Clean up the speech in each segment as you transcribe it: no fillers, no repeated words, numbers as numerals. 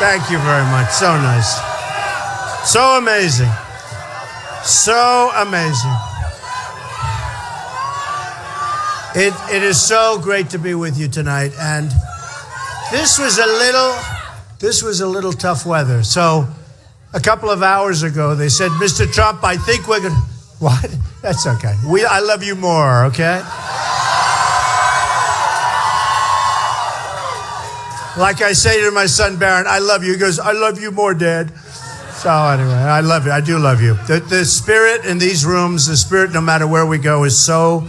Thank you very much. So nice. So amazing. So amazing. It is so great to be with you tonight. And this was a little tough weather. So a couple of hours ago, they said, Mr. Trump, I think we're going to... What? That's okay. I love you more, okay? Like I say to my son, Barron, I love you. He goes, I love you more, Dad. So anyway, I love you. I do love you. The spirit in these rooms, the spirit no matter where we go is so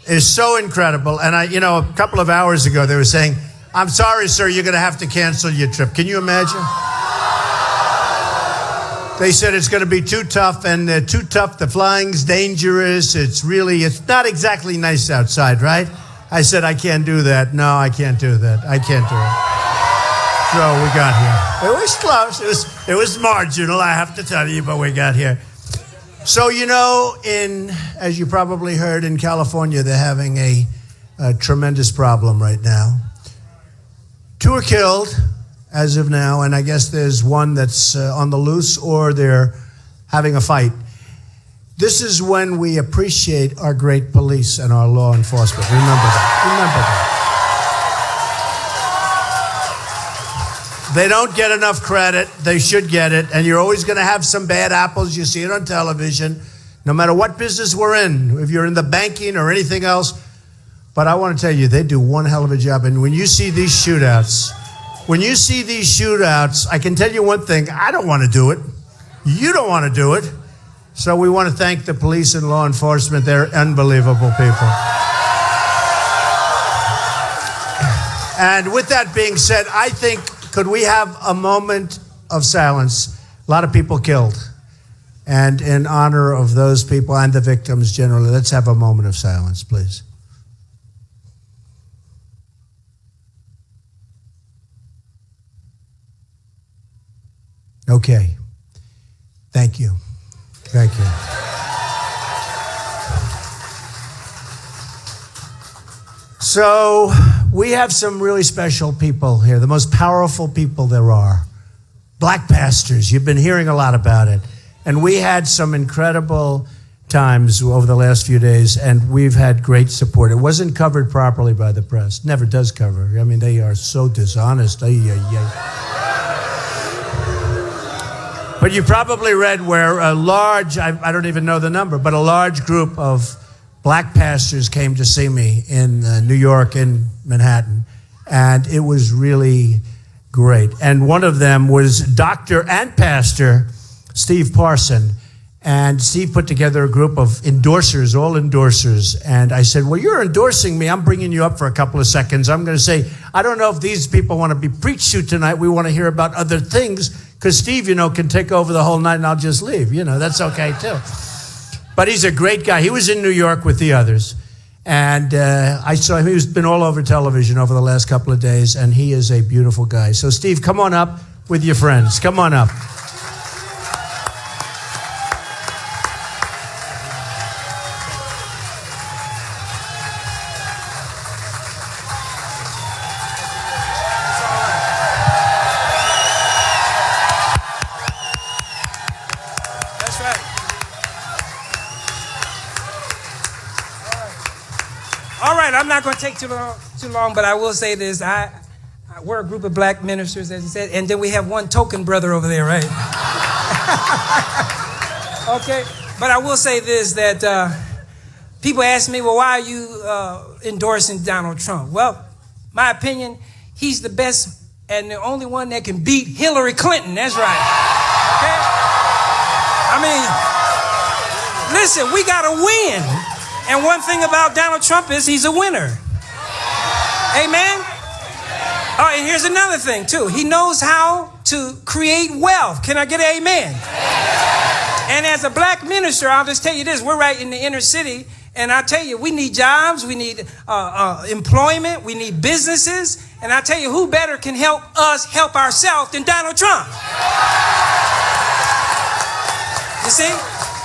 incredible. And a couple of hours ago, they were saying, I'm sorry, sir, you're going to have to cancel your trip. Can you imagine? They said it's going to be too tough, and too tough. The flying's dangerous. It's not exactly nice outside, right? I said, I can't do that. No, I can't do that. I can't do it. So we got here. It was close. It was marginal, I have to tell you, but we got here. So, as you probably heard, in California, they're having a tremendous problem right now. 2 are killed as of now, and I guess there's one that's on the loose, or they're having a fight. This is when we appreciate our great police and our law enforcement. Remember that. They don't get enough credit. They should get it. And you're always going to have some bad apples. You see it on television, no matter what business we're in, if you're in the banking or anything else. But I want to tell you, they do one hell of a job. And when you see these shootouts, I can tell you one thing. I don't want to do it. You don't want to do it. So we want to thank the police and law enforcement. They're unbelievable people. And with that being said, I think, could we have a moment of silence? A lot of people killed. And in honor of those people and the victims generally, let's have a moment of silence, please. Okay. Thank you. Thank you. So we have some really special people here, the most powerful people there are. Black pastors, you've been hearing a lot about it. And we had some incredible times over the last few days, and we've had great support. It wasn't covered properly by the press. Never does cover. I mean, they are so dishonest. But you probably read where a large, I don't even know the number, but a large group of black pastors came to see me in New York, in Manhattan, and it was really great. And one of them was Dr. and Pastor Steve Parson, and Steve put together a group of endorsers, all endorsers, and I said, well, you're endorsing me. I'm bringing you up for a couple of seconds. I'm going to say, I don't know if these people want to be preached to tonight. We want to hear about other things, because Steve, can take over the whole night and I'll just leave. That's okay too. But he's a great guy. He was in New York with the others. And I saw him. He's been all over television over the last couple of days, and he is a beautiful guy. So, Steve, come on up with your friends. Come on up. I'm not going to take too long, but I will say this. We're a group of black ministers, as you said, and then we have one token brother over there, right? Okay, but I will say this, that people ask me, well, why are you endorsing Donald Trump? Well, my opinion, he's the best and the only one that can beat Hillary Clinton. That's right. Okay? I mean, listen, we got to win. And one thing about Donald Trump is he's a winner. Amen? Oh, and here's another thing, too. He knows how to create wealth. Can I get an amen? And as a black minister, I'll just tell you this. We're right in the inner city. And I tell you, we need jobs. We need employment. We need businesses. And I tell you, who better can help us help ourselves than Donald Trump? You see?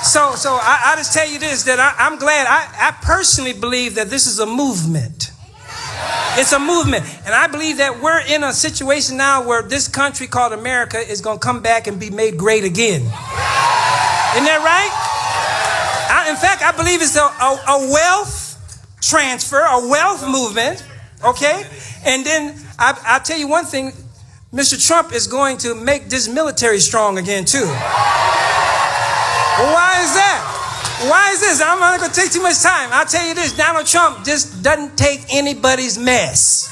So I just tell you this, that I'm glad. I personally believe that this is a movement. It's a movement. And I believe that we're in a situation now where this country called America is going to come back and be made great again. Isn't that right? In fact, I believe it's a wealth transfer, a wealth movement, okay? And then I'll tell you one thing, Mr. Trump is going to make this military strong again, too. Well, why is that? Why is this? I'm not going to take too much time. I'll tell you this, Donald Trump just doesn't take anybody's mess.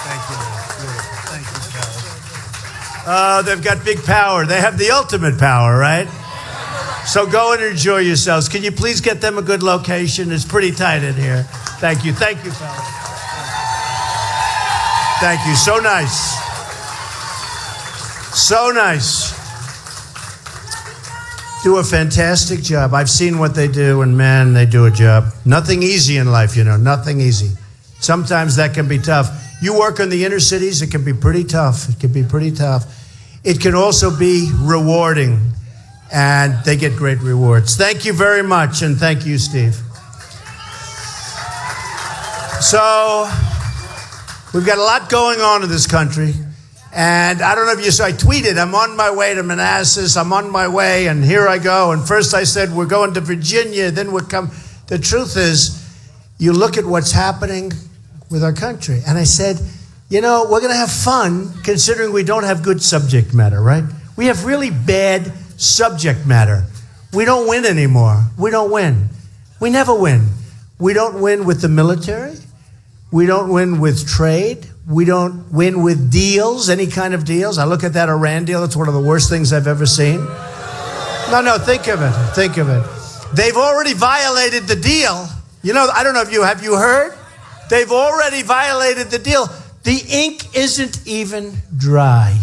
Thank you. Thank you, they've got big power. They have the ultimate power, right? So go and enjoy yourselves. Can you please get them a good location? It's pretty tight in here. Thank you. Thank you, fellas. Thank you. So nice. So nice. Do a fantastic job. I've seen what they do, and man, they do a job. Nothing easy in life, nothing easy. Sometimes that can be tough. You work in the inner cities, it can be pretty tough. It can be pretty tough. It can also be rewarding, and they get great rewards. Thank you very much, and thank you, Steve. So, we've got a lot going on in this country. And I don't know if you saw, I tweeted, I'm on my way to Manassas, I'm on my way, and here I go. And first I said, we're going to Virginia, then we'll come. The truth is, you look at what's happening with our country. And I said, we're going to have fun considering we don't have good subject matter, right? We have really bad subject matter. We don't win anymore. We don't win. We never win. We don't win with the military. We don't win with trade. We don't win with deals, any kind of deals. I look at that Iran deal. It's one of the worst things I've ever seen. No, think of it. Think of it. They've already violated the deal. I don't know if have you heard? They've already violated the deal. The ink isn't even dry.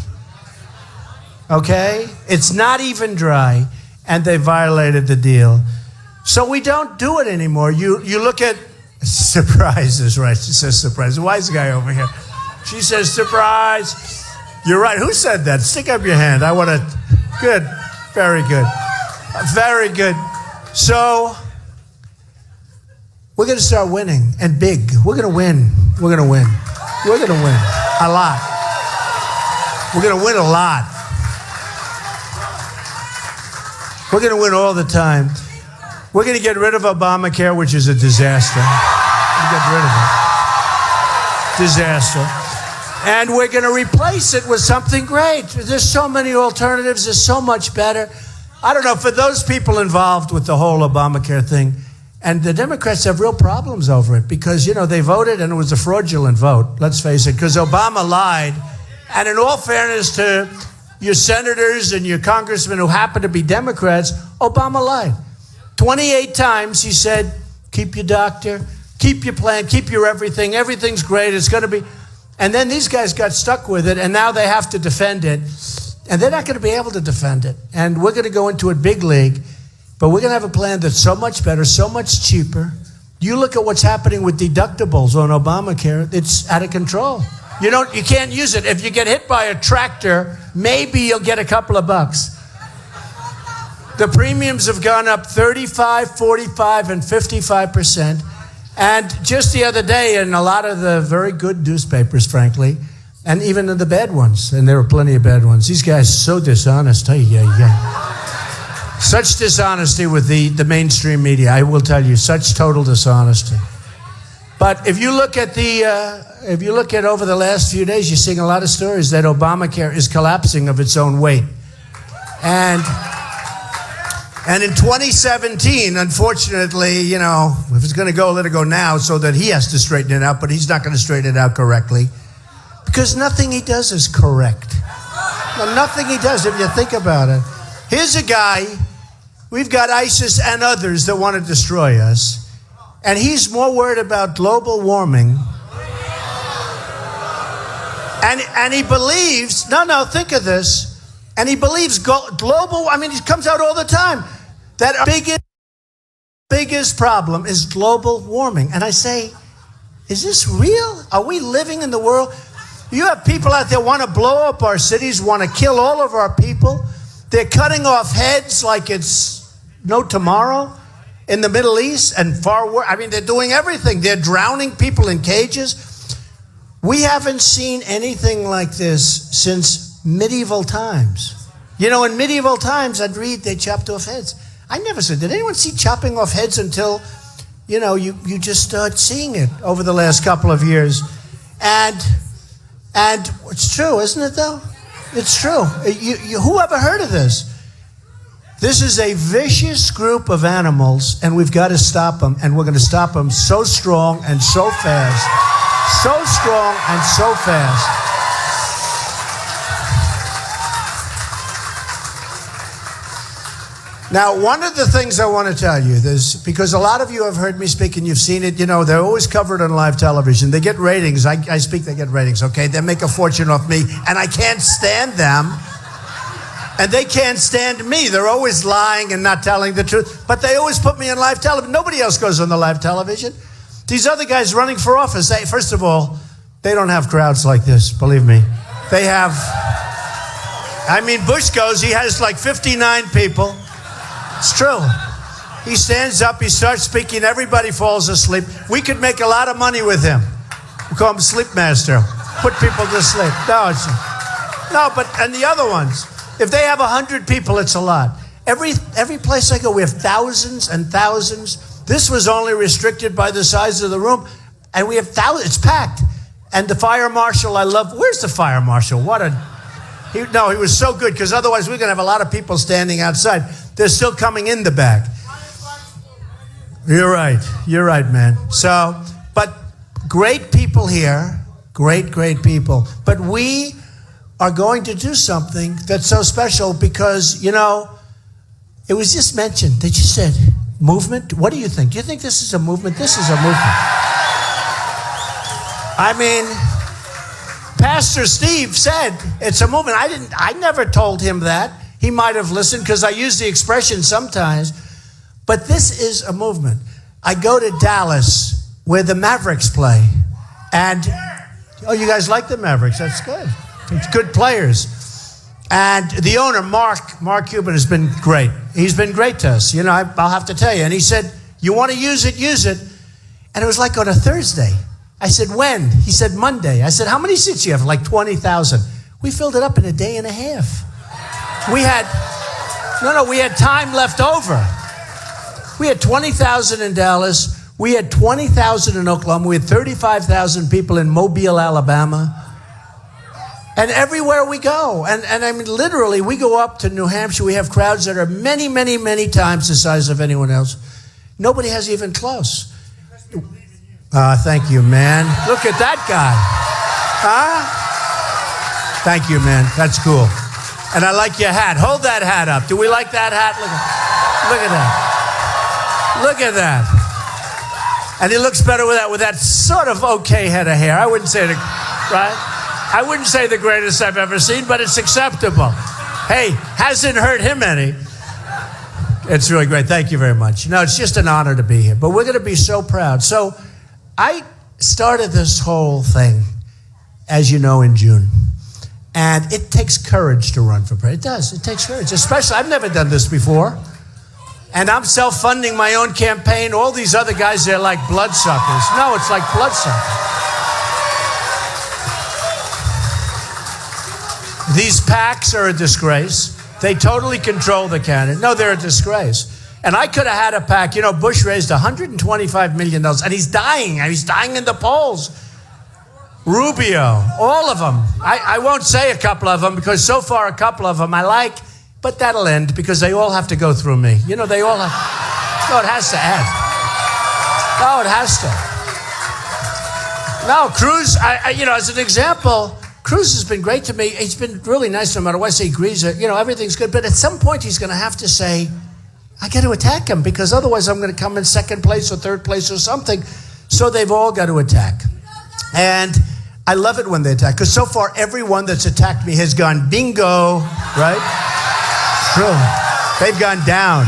Okay? It's not even dry, and they violated the deal. So we don't do it anymore. You look at surprises, right? She says surprise. The wise guy over here. She says, surprise. You're right. Who said that? Stick up your hand. I want to. Good. Very good. Very good. So, we're going to start winning, and big. We're going to win. We're going to win. We're going to win. A lot. We're going to win a lot. We're going to win all the time. We're going to get rid of Obamacare, which is a disaster. We'll get rid of it. Disaster. And we're going to replace it with something great. There's so many alternatives. There's so much better. I don't know, for those people involved with the whole Obamacare thing, and the Democrats have real problems over it because, they voted and it was a fraudulent vote, let's face it, because Obama lied. And in all fairness to your senators and your congressmen who happen to be Democrats, Obama lied. 28 times he said, keep your doctor, keep your plan, keep your everything. Everything's great. It's going to be. And then these guys got stuck with it, and now they have to defend it. And they're not going to be able to defend it. And we're going to go into it big league, but we're going to have a plan that's so much better, so much cheaper. You look at what's happening with deductibles on Obamacare, it's out of control. You can't use it. If you get hit by a tractor, maybe you'll get a couple of bucks. The premiums have gone up 35, 45, and 55%. And just the other day, in a lot of the very good newspapers, frankly, and even in the bad ones, and there are plenty of bad ones, these guys are so dishonest. Such dishonesty with the mainstream media, I will tell you, such total dishonesty. But if you look at over the last few days, you're seeing a lot of stories that Obamacare is collapsing of its own weight. And in 2017, unfortunately, if it's going to go, let it go now so that he has to straighten it out, but he's not going to straighten it out correctly because nothing he does is correct. No, nothing he does, if you think about it. Here's a guy, we've got ISIS and others that want to destroy us, and he's more worried about global warming. And he believes, think of this. And he believes global, it comes out all the time, that our biggest problem is global warming. And I say, is this real? Are we living in the world? You have people out there want to blow up our cities, want to kill all of our people. They're cutting off heads like it's no tomorrow. in the Middle East and far worse. I mean, they're doing everything. They're drowning people in cages. We haven't seen anything like this since medieval times. You know, in medieval times, I'd read they chopped off heads. I never said, did anyone see chopping off heads until, you know, you just start seeing it over the last couple of years. And it's true, isn't it, though? It's true. Who ever heard of this? This is a vicious group of animals, and we've got to stop them, and we're going to stop them so strong and so fast. So strong and so fast. Now, one of the things I want to tell you is, because a lot of you have heard me speak and you've seen it, you know, they're always covered on live television. They get ratings. I speak, they get ratings, okay? They make a fortune off me, and I can't stand them. And they can't stand me. They're always lying and not telling the truth. But they always put me on live television. Nobody else goes on the live television. These other guys running for office, first of all, they don't have crowds like this, believe me. They have, I mean, Bush goes, he has like 59 people. It's true. He stands up, he starts speaking, everybody falls asleep. We could make a lot of money with him. We call him Sleep Master. Put people to sleep. And the other ones, if they have 100 people, it's a lot. Every place I go, we have thousands and thousands. This was only restricted by the size of the room, and we have thousands. It's packed. And the fire marshal, I love. Where's the fire marshal? He was so good, because otherwise we're going to have a lot of people standing outside. They're still coming in the back. You're right, man. So, but great people here, great people. But we are going to do something that's so special because, you know, it was just mentioned. They just said, movement? What do you think? Do you think this is a movement? This is a movement. I mean, Pastor Steve said it's a movement. I never told him that. He might have listened because I use the expression sometimes. But this is a movement. I go to Dallas where the Mavericks play. And, oh, you guys like the Mavericks? That's good. It's good players. And the owner, Mark Cuban, has been great. He's been great to us. You know, I'll have to tell you. And he said, you want to use it, use it. And it was like on a Thursday. I said, when? He said, Monday. I said, how many seats do you have? Like 20,000. We filled it up in a day and a half. We had time left over. We had 20,000 in Dallas. We had 20,000 in Oklahoma. We had 35,000 people in Mobile, Alabama. And everywhere we go, and I mean, literally, we go up to New Hampshire. We have crowds that are many, many, many times the size of anyone else. Nobody has even close. Thank you, man. Look at that guy. Thank you, man. That's cool. And I like your hat. Hold that hat up. Do we like that hat? Look at that. Look at that. And he looks better with that sort of okay head of hair. I wouldn't say it, right? I wouldn't say the greatest I've ever seen, but it's acceptable. Hey, hasn't hurt him any. It's really great. Thank you very much. No, it's just an honor to be here. But we're going to be so proud. So I started this whole thing, as you know, in June. And it takes courage to run for president. It does. It takes courage. Especially, I've never done this before. And I'm self-funding my own campaign. All these other guys, they're like bloodsuckers. No, it's like bloodsuckers. These PACs are a disgrace. They totally control the candidate. No, they're a disgrace. And I could have had a PAC. You know, Bush raised $125 million, and he's dying. He's dying in the polls. Rubio, all of them. I won't say a couple of them because so far a couple of them I like, but that'll end because they all have to go through me. You know, they all have. No, it has to end. No, it has to. No, Cruz, you know, as an example, Cruz has been great to me. He's been really nice no matter what. He agrees, you know, everything's good. But at some point he's going to have to say, I got to attack him because otherwise I'm going to come in second place or third place or something. So they've all got to attack. And I love it when they attack, because so far everyone that's attacked me has gone bingo, right? True. They've gone down.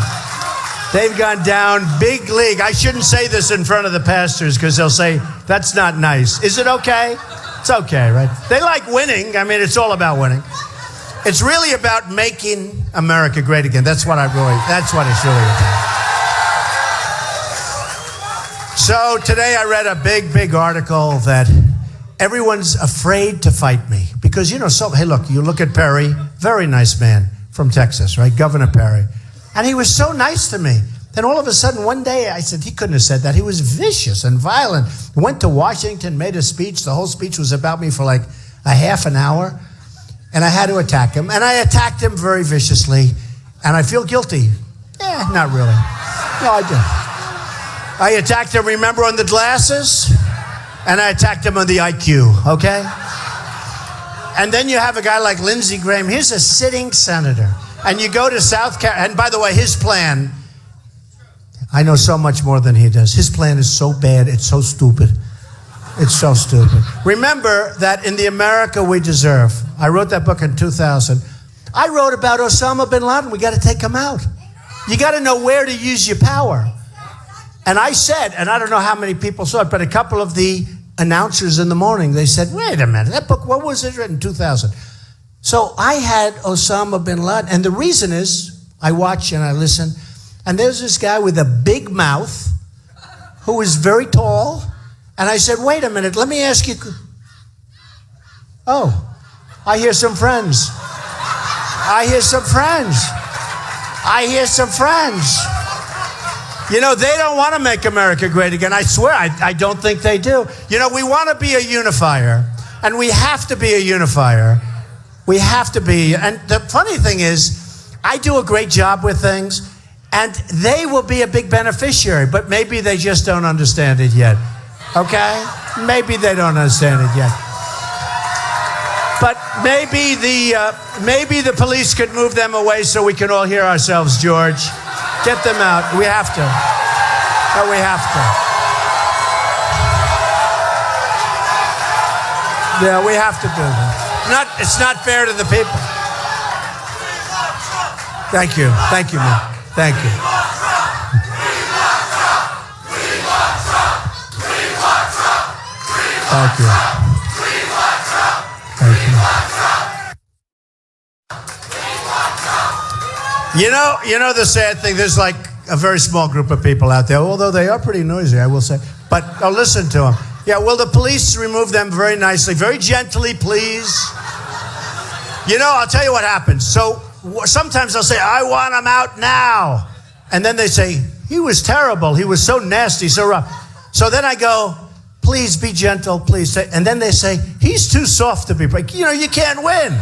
They've gone down big league. I shouldn't say this in front of the pastors because they'll say, that's not nice. Is it okay? It's okay, right? They like winning. I mean, it's all about winning. It's really about making America great again. That's what it's really about. So today I read a big article that everyone's afraid to fight me because, hey, look, you look at Perry, very nice man from Texas, right? Governor Perry. And he was so nice to me. Then all of a sudden, one day, I said, he couldn't have said that. He was vicious and violent. Went to Washington, made a speech. The whole speech was about me for like a half an hour. And I had to attack him. And I attacked him very viciously. And I feel guilty. Not really. No, I did. I attacked him, remember, on the glasses? And I attacked him on the IQ, okay? And then you have a guy like Lindsey Graham. He's a sitting senator. And you go to South Carolina. And by the way, his plan, I know so much more than he does. His plan is so bad, it's so stupid. It's so stupid. Remember that in The America We Deserve, I wrote that book in 2000. I wrote about Osama bin Laden. We got to take him out. You got to know where to use your power. And I said, and I don't know how many people saw it, but a couple of the announcers in the morning, they said, wait a minute, that book, what was it written in 2000? So I had Osama bin Laden. And the reason is, I watch and I listen, and there's this guy with a big mouth who is very tall. And I said, wait a minute, let me ask you. Oh, I hear some friends. I hear some friends. I hear some friends. They don't want to make America great again. I swear, I don't think they do. We want to be a unifier. And we have to be a unifier. We have to be. And the funny thing is, I do a great job with things. And they will be a big beneficiary, but maybe they just don't understand it yet. Okay? Maybe they don't understand it yet. But maybe the police could move them away so we can all hear ourselves, George. Get them out. We have to. Oh, we have to. Yeah, we have to do that. It's not fair to the people. Thank you. Thank you, man. Thank you. Thank you. Thank you. You know the sad thing, there's like a very small group of people out there, although they are pretty noisy, I will say. But listen to them. Yeah, will the police remove them very nicely, very gently, please? I'll tell you what happens. So sometimes I'll say, I want him out now. And then they say, he was terrible. He was so nasty, so rough. So then I go, please be gentle, please. And then they say, he's too soft to be break. You can't win.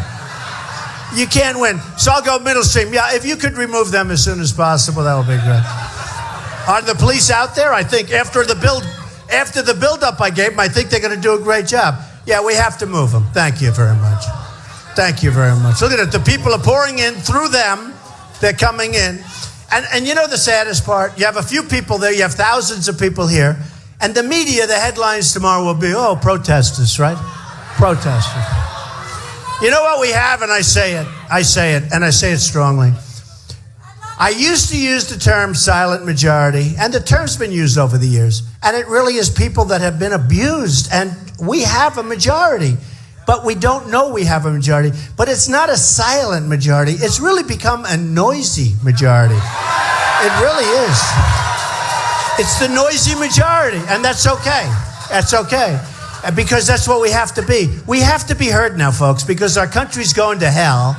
You can't win. So I'll go middle stream. Yeah, if you could remove them as soon as possible, that would be great. Are the police out there? I think after the build-up I gave them, I think they're going to do a great job. Yeah, we have to move them. Thank you very much. Thank you very much. Look at it. The people are pouring in through them. They're coming in. And the saddest part? You have a few people there. You have thousands of people here. And the media, the headlines tomorrow will be, protesters, right? Protesters. You know what we have? And I say it, and I say it strongly. I used to use the term silent majority, and the term's been used over the years. And it really is people that have been abused. And we have a majority. But we don't know we have a majority. But it's not a silent majority. It's really become a noisy majority. It really is. It's the noisy majority, and that's okay. That's okay. Because that's what we have to be. We have to be heard now, folks, because our country's going to hell.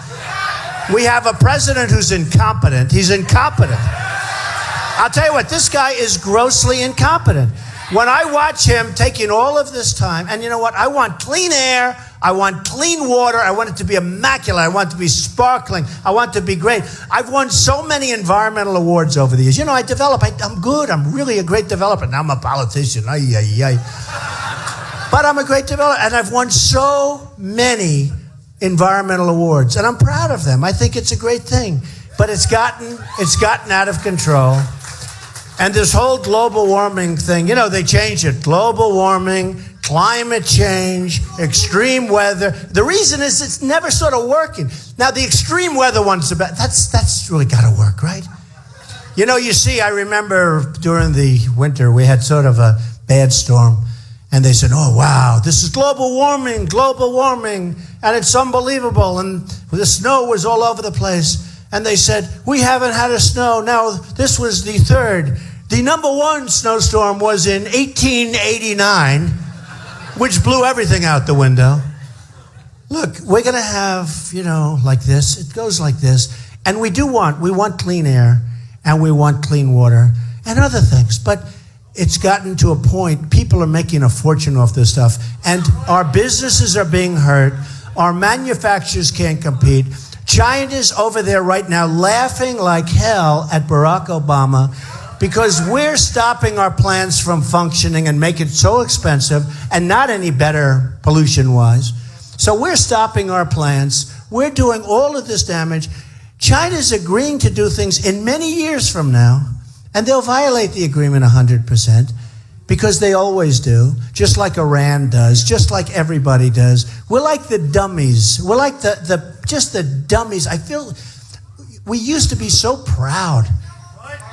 We have a president who's incompetent. He's incompetent. I'll tell you what, this guy is grossly incompetent. When I watch him taking all of this time, and you know what? I want clean air. I want clean water. I want it to be immaculate. I want it to be sparkling. I want it to be great. I've won so many environmental awards over the years. I'm good. I'm really a great developer. Now I'm a politician. But I'm a great developer. And I've won so many environmental awards. And I'm proud of them. I think it's a great thing. But it's gotten out of control. And this whole global warming thing, they changed it. Global warming, climate change, extreme weather. The reason is it's never sort of working. Now, the extreme weather one's about, that's really got to work, right? You see, I remember during the winter, we had sort of a bad storm. And they said, oh, wow, this is global warming, and it's unbelievable. And the snow was all over the place. And they said, we haven't had a snow. Now, this was the The number one snowstorm was in 1889, which blew everything out the window. Look, we're going to have, like this. It goes like this. And we want clean air, and we want clean water, and other things. But it's gotten to a point, people are making a fortune off this stuff, and our businesses are being hurt. Our manufacturers can't compete. China's over there right now laughing like hell at Barack Obama because we're stopping our plants from functioning and make it so expensive and not any better pollution-wise. So we're stopping our plants. We're doing all of this damage. China's agreeing to do things in many years from now, and they'll violate the agreement 100% because they always do, just like Iran does, just like everybody does. We're like the dummies. We're like just the dummies. I feel we used to be so proud.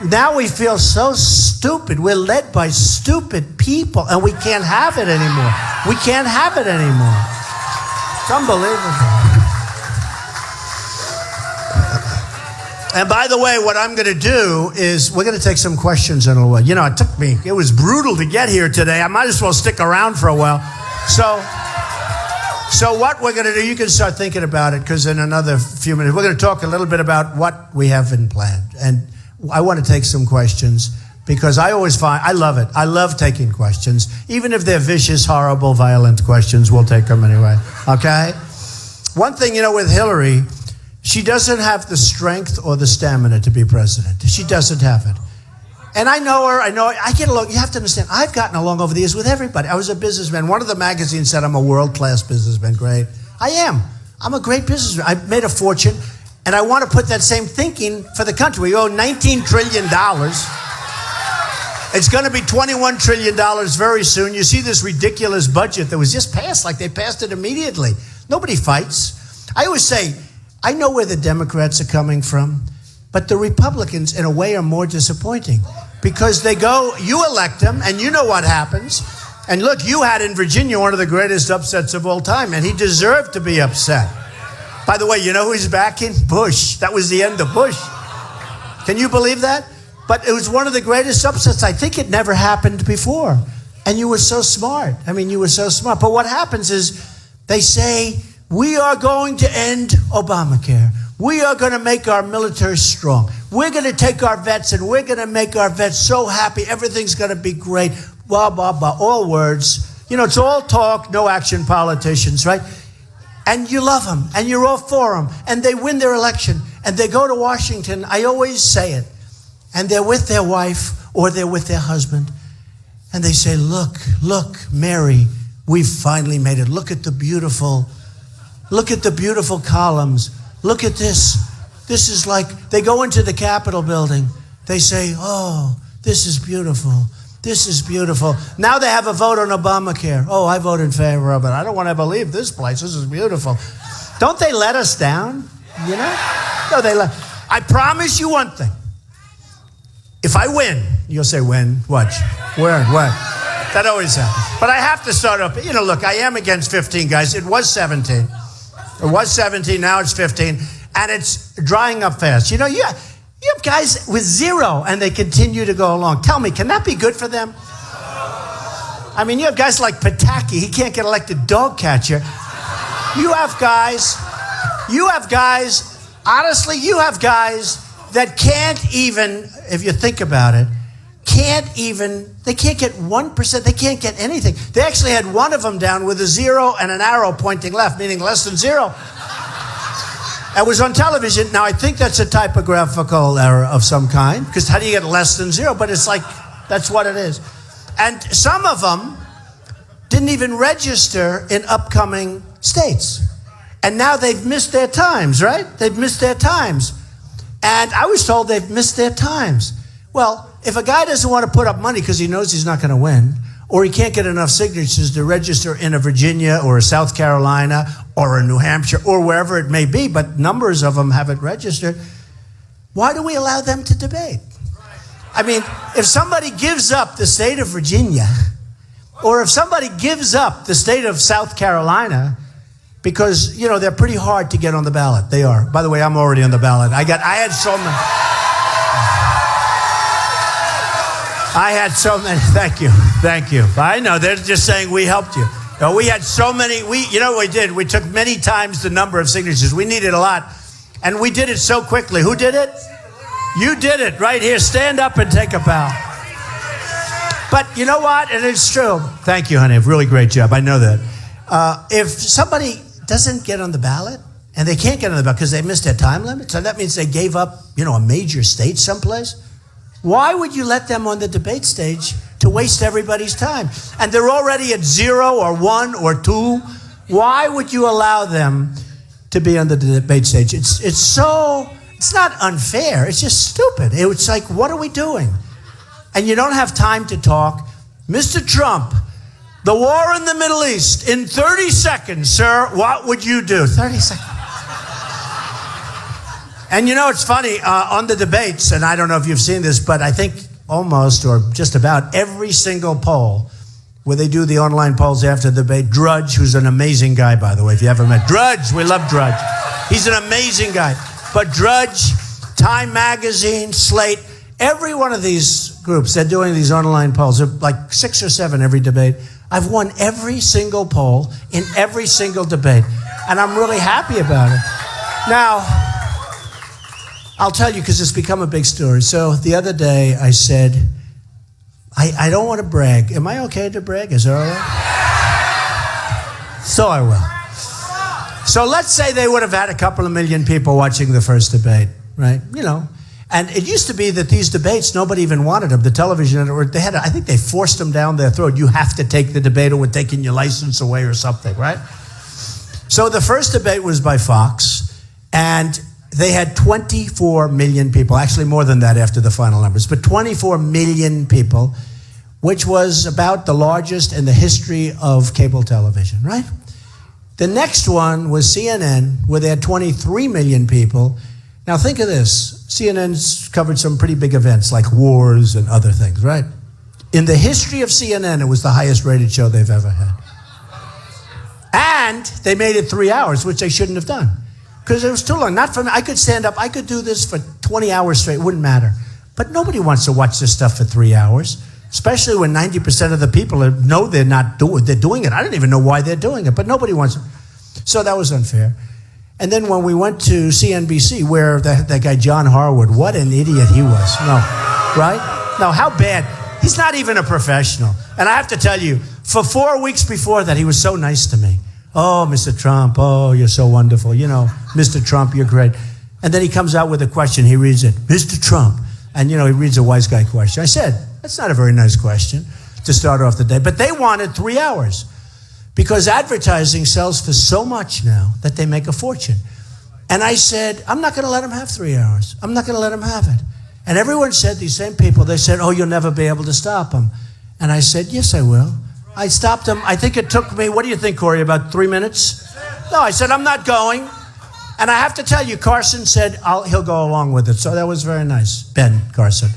Now we feel so stupid. We're led by stupid people, and we can't have it anymore. We can't have it anymore. It's unbelievable. And by the way, what I'm going to do is we're going to take some questions in a little while. It was brutal to get here today. I might as well stick around for a while. So what we're going to do, you can start thinking about it, because in another few minutes, we're going to talk a little bit about what we have in plan. And I want to take some questions, because I always find, I love it. I love taking questions. Even if they're vicious, horrible, violent questions, we'll take them anyway. Okay? One thing, with Hillary, she doesn't have the strength or the stamina to be president. She doesn't have it. And I know her. I get along. You have to understand, I've gotten along over the years with everybody. I was a businessman. One of the magazines said I'm a world-class businessman. Great. I am. I'm a great businessman. I've made a fortune, and I want to put that same thinking for the country. We owe $19 trillion. It's going to be $21 trillion very soon. You see this ridiculous budget that was just passed, like they passed it immediately. Nobody fights. I always say, I know where the Democrats are coming from, but the Republicans, in a way, are more disappointing because they go, you elect them, and you know what happens. And look, you had in Virginia one of the greatest upsets of all time, and he deserved to be upset. By the way, you know who he's backing? Bush. That was the end of Bush. Can you believe that? But it was one of the greatest upsets. I think it never happened before. And you were so smart. You were so smart. But what happens is they say, we are going to end Obamacare. We are going to make our military strong. We're going to take our vets and we're going to make our vets so happy. Everything's going to be great. Blah, blah, blah. All words. It's all talk, no action politicians, right? And you love them and you're all for them. And they win their election and they go to Washington. I always say it. And they're with their wife or they're with their husband. And they say, look, Mary, we've finally made it. Look at the beautiful columns. Look at this. This is like, they go into the Capitol building. They say, oh, this is beautiful. This is beautiful. Now they have a vote on Obamacare. Oh, I vote in favor of it. I don't want to ever leave this place. This is beautiful. Don't they let us down? No, I promise you one thing. If I win, you'll say, win, watch. Where, what? That always happens. But I have to start up. Look, I am against 15 guys. It was 17. It was 17, now it's 15. And it's drying up fast. You have guys with 0 and they continue to go along. Tell me, can that be good for them? You have guys like Pataki. He can't get elected dog catcher. You have guys, honestly, you have guys that can't even, if you think about it, they can't get 1%, they can't get anything. They actually had one of them down with a 0 and an arrow pointing left, meaning less than 0. It was on television. Now, I think that's a typographical error of some kind, because how do you get less than 0? But it's like, that's what it is. And some of them didn't even register in upcoming states. And now they've missed their times, right? They've missed their times. And I was told they've missed their times. Well, if a guy doesn't want to put up money because he knows he's not going to win, or he can't get enough signatures to register in a Virginia or a South Carolina or a New Hampshire or wherever it may be, but numbers of them haven't registered, why do we allow them to debate? If somebody gives up the state of Virginia, or if somebody gives up the state of South Carolina, because, they're pretty hard to get on the ballot. They are. By the way, I'm already on the ballot. I had so many. I had so many. Thank you. I know they're just saying we helped you. No, we had so many. You know what we did? We took many times the number of signatures. We needed a lot, and we did it so quickly. Who did it? You did it right here. Stand up and take a bow. But you know what? And it's true. Thank you, honey. A really great job. I know that. If somebody doesn't get on the ballot, and they can't get on the ballot because they missed their time limit, so that means they gave up, a major state someplace. Why would you let them on the debate stage to waste everybody's time? And they're already at 0 or 1 or 2. Why would you allow them to be on the debate stage? It's not unfair. It's just stupid. It's like, what are we doing? And you don't have time to talk. Mr. Trump, the war in the Middle East, in 30 seconds, sir, what would you do? 30 seconds. And it's funny, on the debates, and I don't know if you've seen this, but I think almost or just about every single poll where they do the online polls after the debate, Drudge, who's an amazing guy, by the way, if you haven't met Drudge, we love Drudge. He's an amazing guy. But Drudge, Time Magazine, Slate, every one of these groups, they're doing these online polls. They're like 6 or 7 every debate. I've won every single poll in every single debate, and I'm really happy about it. Now, I'll tell you because it's become a big story. So the other day I said, I don't want to brag. Am I okay to brag? Is that all right? So I will. So let's say they would have had a couple of million people watching the first debate, right? And it used to be that these debates, nobody even wanted them. The television network, I think they forced them down their throat. You have to take the debate or we're taking your license away or something, right? So the first debate was by Fox, and they had 24 million people, actually more than that after the final numbers, but 24 million people, which was about the largest in the history of cable television, right? The next one was CNN, where they had 23 million people. Now think of this. CNN's covered some pretty big events like wars and other things, right? In the history of CNN, it was the highest rated show they've ever had. And they made it 3 hours, which they shouldn't have done. Because it was too long. Not for me. I could stand up. I could do this for 20 hours straight. It wouldn't matter. But nobody wants to watch this stuff for 3 hours, especially when 90% of the people know they're doing it. I don't even know why they're doing it, but nobody wants it. So that was unfair. And then when we went to CNBC, where that guy John Harwood, what an idiot he was. No, right? No, how bad. He's not even a professional. And I have to tell you, for 4 weeks before that, he was so nice to me. Oh, Mr. Trump, oh, you're so wonderful. Mr. Trump, you're great. And then he comes out with a question. He reads it, Mr. Trump. And, he reads a wise guy question. I said, that's not a very nice question to start off the day. But they wanted 3 hours because advertising sells for so much now that they make a fortune. And I said, I'm not going to let them have 3 hours. I'm not going to let them have it. And everyone said, these same people, they said, oh, you'll never be able to stop them. And I said, yes, I will. I stopped him. I think it took me, what do you think, Corey, about 3 minutes? No, I said, I'm not going. And I have to tell you, Carson said he'll go along with it. So that was very nice, Ben Carson.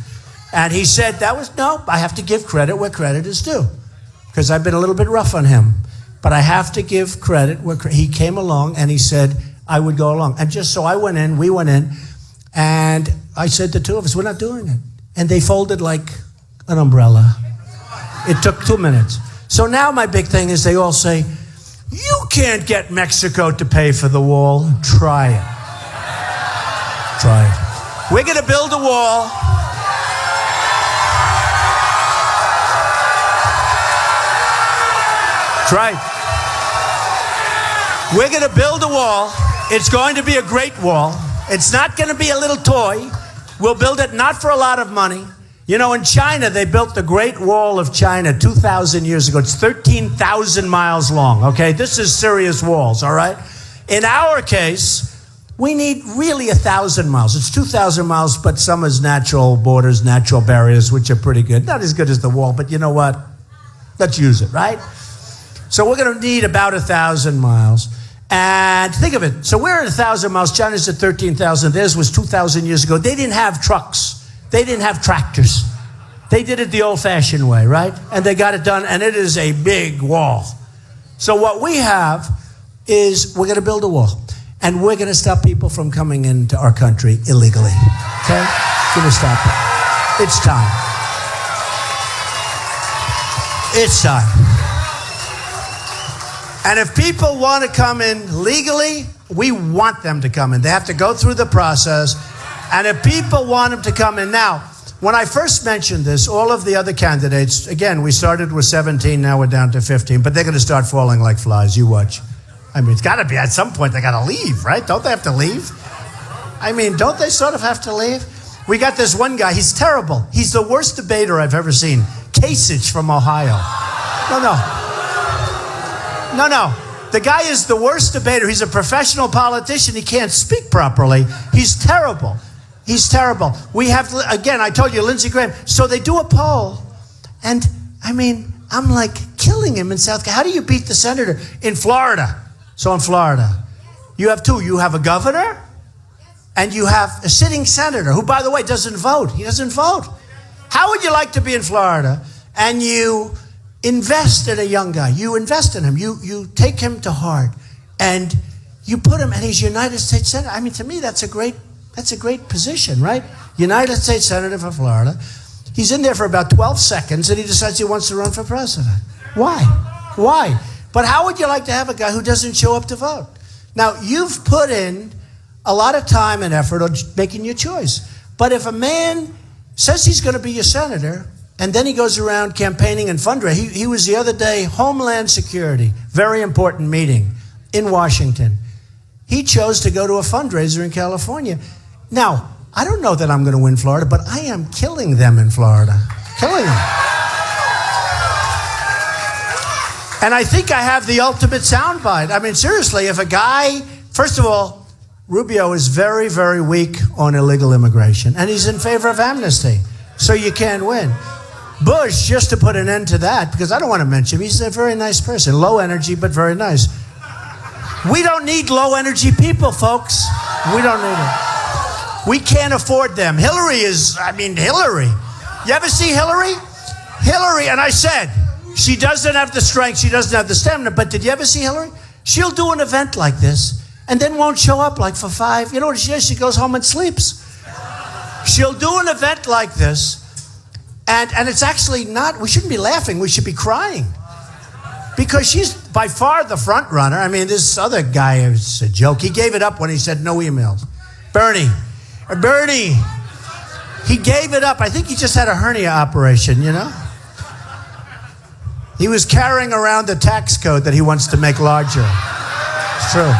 And he said, I have to give credit where credit is due. Because I've been a little bit rough on him. But I have to give credit where he came along and he said I would go along. And just so we went in, and I said the two of us, we're not doing it. And they folded like an umbrella. It took 2 minutes. So now my big thing is they all say, you can't get Mexico to pay for the wall. Try it. Try it. We're going to build a wall. Try it. We're going to build a wall. It's going to be a great wall. It's not going to be a little toy. We'll build it not for a lot of money. In China, they built the Great Wall of China 2,000 years ago. It's 13,000 miles long, okay? This is serious walls, all right? In our case, we need really 1,000 miles. It's 2,000 miles, but some is natural borders, natural barriers, which are pretty good. Not as good as the wall, but you know what? Let's use it, right? So we're going to need about 1,000 miles. And think of it. So we're at 1,000 miles. China's at 13,000. Theirs was 2,000 years ago. They didn't have trucks. They didn't have tractors. They did it the old-fashioned way, right? And they got it done, and it is a big wall. So what we have is we're going to build a wall, and we're going to stop people from coming into our country illegally, okay? We're going to stop it. It's time. It's time. And if people want to come in legally, we want them to come in. They have to go through the process. And if people want them to come in now, when I first mentioned this, all of the other candidates, again, we started with 17, now we're down to 15, but they're going to start falling like flies. You watch. I mean, it's got to be at some point they got to leave, right? Don't they have to leave? I mean, don't they sort of have to leave? We got this one guy. He's terrible. He's the worst debater I've ever seen. Kasich from Ohio. No. The guy is the worst debater. He's a professional politician. He can't speak properly. He's terrible. He's terrible. We have, again, I told you, Lindsey Graham. So they do a poll. And, I mean, I'm like killing him in South Carolina. How do you beat the senator? In Florida. So in Florida, you have two. You have a governor and you have a sitting senator who, by the way, doesn't vote. He doesn't vote. How would you like to be in Florida and you invest in a young guy? You invest in him. You take him to heart and you put him, and he's United States Senator. I mean, to me, that's a great position, right? United States Senator for Florida. He's in there for about 12 seconds and he decides he wants to run for president. Why? But how would you like to have a guy who doesn't show up to vote? Now, you've put in a lot of time and effort on making your choice. But if a man says he's going to be your senator, and then he goes around campaigning and fundraising. He was the other day, Homeland Security, very important meeting in Washington. He chose to go to a fundraiser in California. Now, I don't know that I'm going to win Florida, but I am killing them in Florida. Killing them. And I think I have the ultimate soundbite. I mean, seriously, if a guy, first of all, Rubio is very, very weak on illegal immigration, and he's in favor of amnesty, so you can't win. Bush, just to put an end to that, because I don't want to mention him, he's a very nice person, low energy, but very nice. We don't need low energy people, folks. We don't need it. We can't afford them. Hillary. You ever see Hillary? Hillary, and I said, she doesn't have the strength, she doesn't have the stamina, but did you ever see Hillary? She'll do an event like this and then won't show up like for 5. You know what she does? She goes home and sleeps. She'll do an event like this and it's actually not, we shouldn't be laughing, we should be crying. Because she's by far the front runner. I mean, this other guy is a joke. He gave it up when he said no emails. Bernie, he gave it up. I think he just had a hernia operation, you know? He was carrying around the tax code that he wants to make larger. It's true.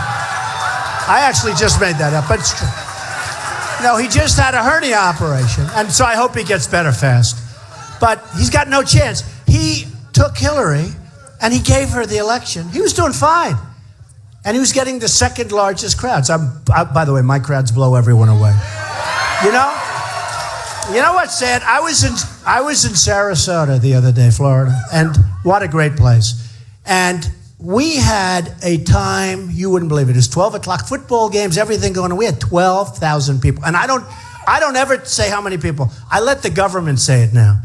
I actually just made that up, but it's true. No, he just had a hernia operation, and so I hope he gets better fast. But he's got no chance. He took Hillary, and he gave her the election. He was doing fine. And he was getting the second largest crowds. By the way, my crowds blow everyone away. You know what's sad? I was in Sarasota the other day, Florida, and what a great place. And we had a time, you wouldn't believe it. It was 12 o'clock, football games, everything going on. We had 12,000 people. And I don't ever say how many people. I let the government say it now.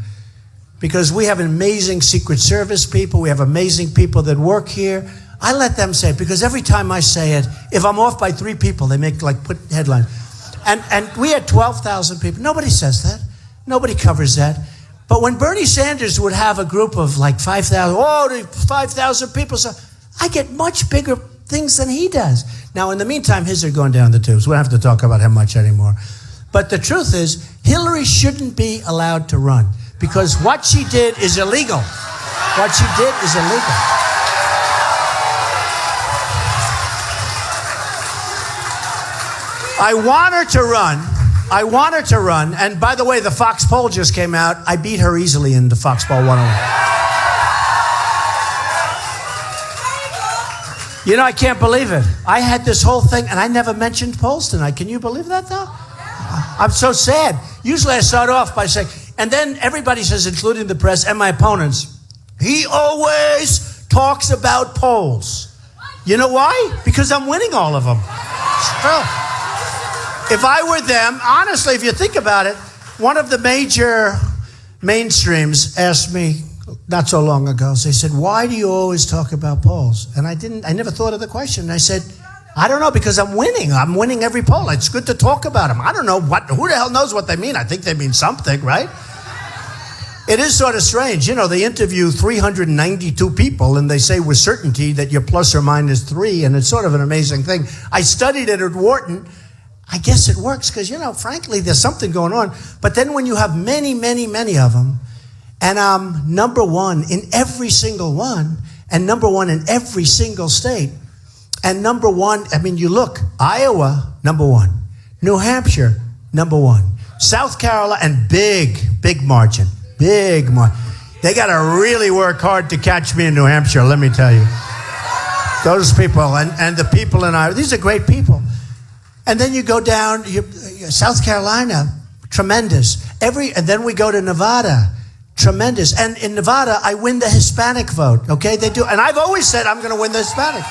Because we have amazing Secret Service people. We have amazing people that work here. I let them say it because every time I say it, if I'm off by 3 people, they make put headlines. And we had 12,000 people. Nobody says that. Nobody covers that. But when Bernie Sanders would have a group of 5,000, 5,000 people, so I get much bigger things than he does. Now, in the meantime, his are going down the tubes. We don't have to talk about how much anymore. But the truth is, Hillary shouldn't be allowed to run because what she did is illegal. What she did is illegal. I want her to run. And by the way, the Fox poll just came out. I beat her easily in the Fox poll 101. You know, I can't believe it. I had this whole thing, and I never mentioned polls tonight. Can you believe that, though? I'm so sad. Usually I start off by saying, and then everybody says, including the press and my opponents, he always talks about polls. You know why? Because I'm winning all of them. It's true. If I were them, honestly, if you think about it, one of the major mainstreams asked me not so long ago, they said, why do you always talk about polls? And I never thought of the question. And I said, I don't know, because I'm winning. I'm winning every poll. It's good to talk about them. I don't know who the hell knows what they mean. I think they mean something, right? It is sort of strange. You know, they interview 392 people and they say with certainty that you're plus or minus 3, and it's sort of an amazing thing. I studied it at Wharton. I guess it works because, you know, frankly, there's something going on. But then when you have many, many, many of them, and I'm number one in every single one, and number one in every single state, and number one, I mean, you look, Iowa, number one, New Hampshire, number one, South Carolina, and big margin. Big margin. They got to really work hard to catch me in New Hampshire, let me tell you. Those people and the people in Iowa, these are great people. And then you go down, South Carolina, tremendous. And then we go to Nevada, tremendous. And in Nevada, I win the Hispanic vote, okay? They do. And I've always said I'm going to win the Hispanic.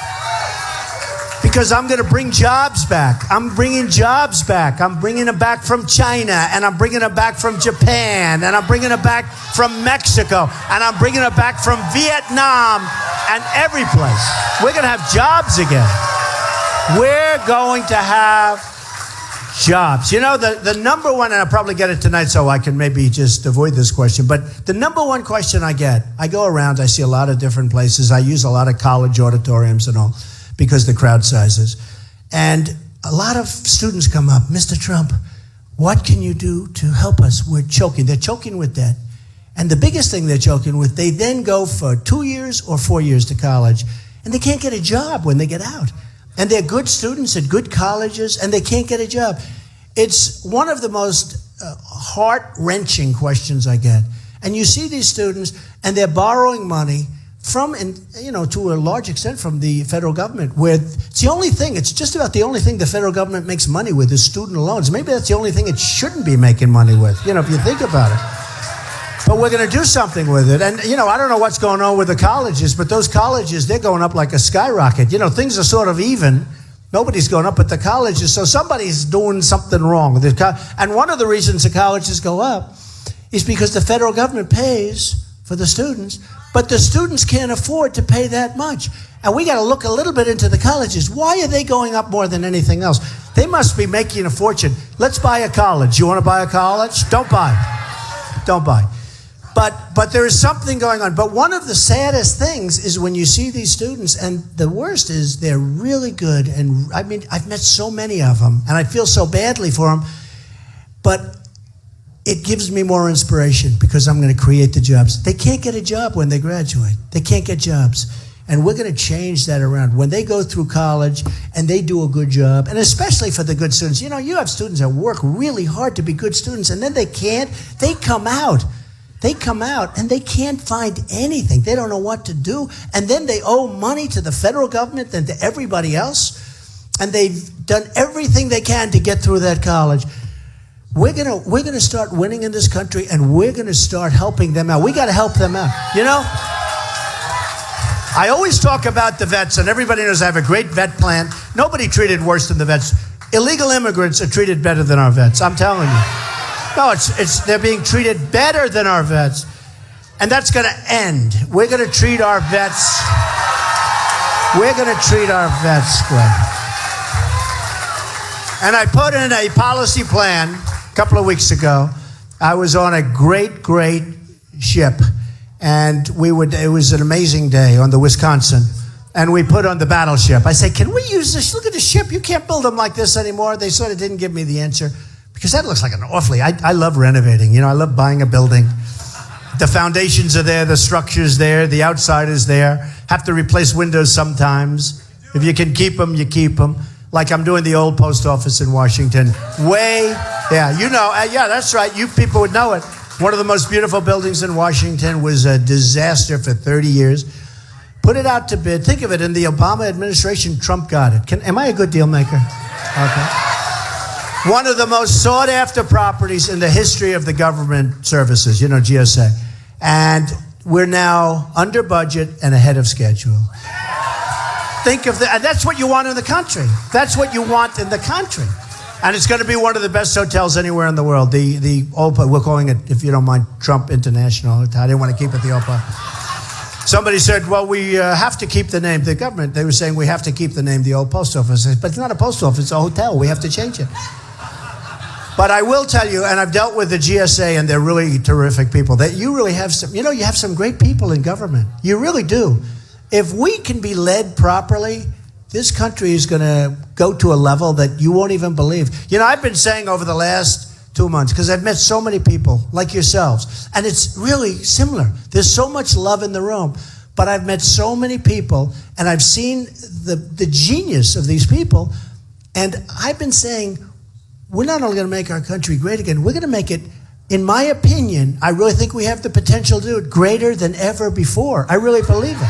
Because I'm going to bring jobs back. I'm bringing jobs back. I'm bringing them back from China, and I'm bringing them back from Japan, and I'm bringing them back from Mexico, and I'm bringing them back from Vietnam, and every place. We're going to have jobs again. We're going to have jobs. You know, the number one, and I'll probably get it tonight so I can maybe just avoid this question, but the number one question I get, I go around, I see a lot of different places. I use a lot of college auditoriums and all, because the crowd sizes. And a lot of students come up, Mr. Trump, what can you do to help us? We're choking. They're choking with debt. And the biggest thing they're choking with, they then go for 2 years or 4 years to college, and they can't get a job when they get out. And they're good students at good colleges, and they can't get a job. It's one of the most heart-wrenching questions I get. And you see these students, and they're borrowing money from, and you know, to a large extent from the federal government, where it's the only thing, it's just about the only thing the federal government makes money with is student loans. Maybe that's the only thing it shouldn't be making money with, you know, if you think about it. But we're going to do something with it. And, you know, I don't know what's going on with the colleges, but those colleges, they're going up like a skyrocket. You know, things are sort of even. Nobody's going up at the colleges, so somebody's doing something wrong. And one of the reasons the colleges go up is because the federal government pays for the students, but the students can't afford to pay that much. And we got to look a little bit into the colleges. Why are they going up more than anything else? They must be making a fortune. Let's buy a college. You want to buy a college? Don't buy. Don't buy. But there is something going on. But one of the saddest things is when you see these students, and the worst is they're really good. And I mean, I've met so many of them, and I feel so badly for them. But it gives me more inspiration because I'm going to create the jobs. They can't get a job when they graduate. They can't get jobs. And we're going to change that around. When they go through college and they do a good job, and especially for the good students, you know, you have students that work really hard to be good students, and then they can't. They come out. They come out and they can't find anything. They don't know what to do. And then they owe money to the federal government and to everybody else. And they've done everything they can to get through that college. We're gonna start winning in this country, and we're gonna start helping them out. We gotta help them out. You know? I always talk about the vets, and everybody knows I have a great vet plan. Nobody treated worse than the vets. Illegal immigrants are treated better than our vets. I'm telling you. No, they're being treated better than our vets. And that's going to end. We're going to treat our vets. We're going to treat our vets good. And I put in a policy plan a couple of weeks ago. I was on a great ship. And it was an amazing day on the Wisconsin. And we put on the battleship. I said, can we use this? Look at the ship. You can't build them like this anymore. They sort of didn't give me the answer. Because that looks like an awfully, I love renovating. You know, I love buying a building. The foundations are there, the structure's there, the outside is there. Have to replace windows sometimes. If you can keep them, you keep them. Like I'm doing the old post office in Washington. Yeah, that's right. You people would know it. One of the most beautiful buildings in Washington was a disaster for 30 years. Put it out to bid. Think of it, in the Obama administration, Trump got it. Am I a good deal maker? Okay. One of the most sought-after properties in the history of the government services, you know, GSA. And we're now under budget and ahead of schedule. Think of that. And that's what you want in the country. That's what you want in the country. And it's going to be one of the best hotels anywhere in the world. The OPA, we're calling it, if you don't mind, Trump International. I didn't want to keep it the OPA. Somebody said, well, we have to keep the name. The government, they were saying we have to keep the name, the old post office. But it's not a post office, it's a hotel. We have to change it. But I will tell you, and I've dealt with the GSA, and they're really terrific people, that you really have some, you have some great people in government. You really do. If we can be led properly, this country is going to go to a level that you won't even believe. I've been saying over the last 2 months, because I've met so many people like yourselves, and it's really similar. There's so much love in the room, but I've met so many people, and I've seen the genius of these people, and I've been saying, we're not only going to make our country great again, we're going to make it, in my opinion, I really think we have the potential to do it greater than ever before. I really believe it.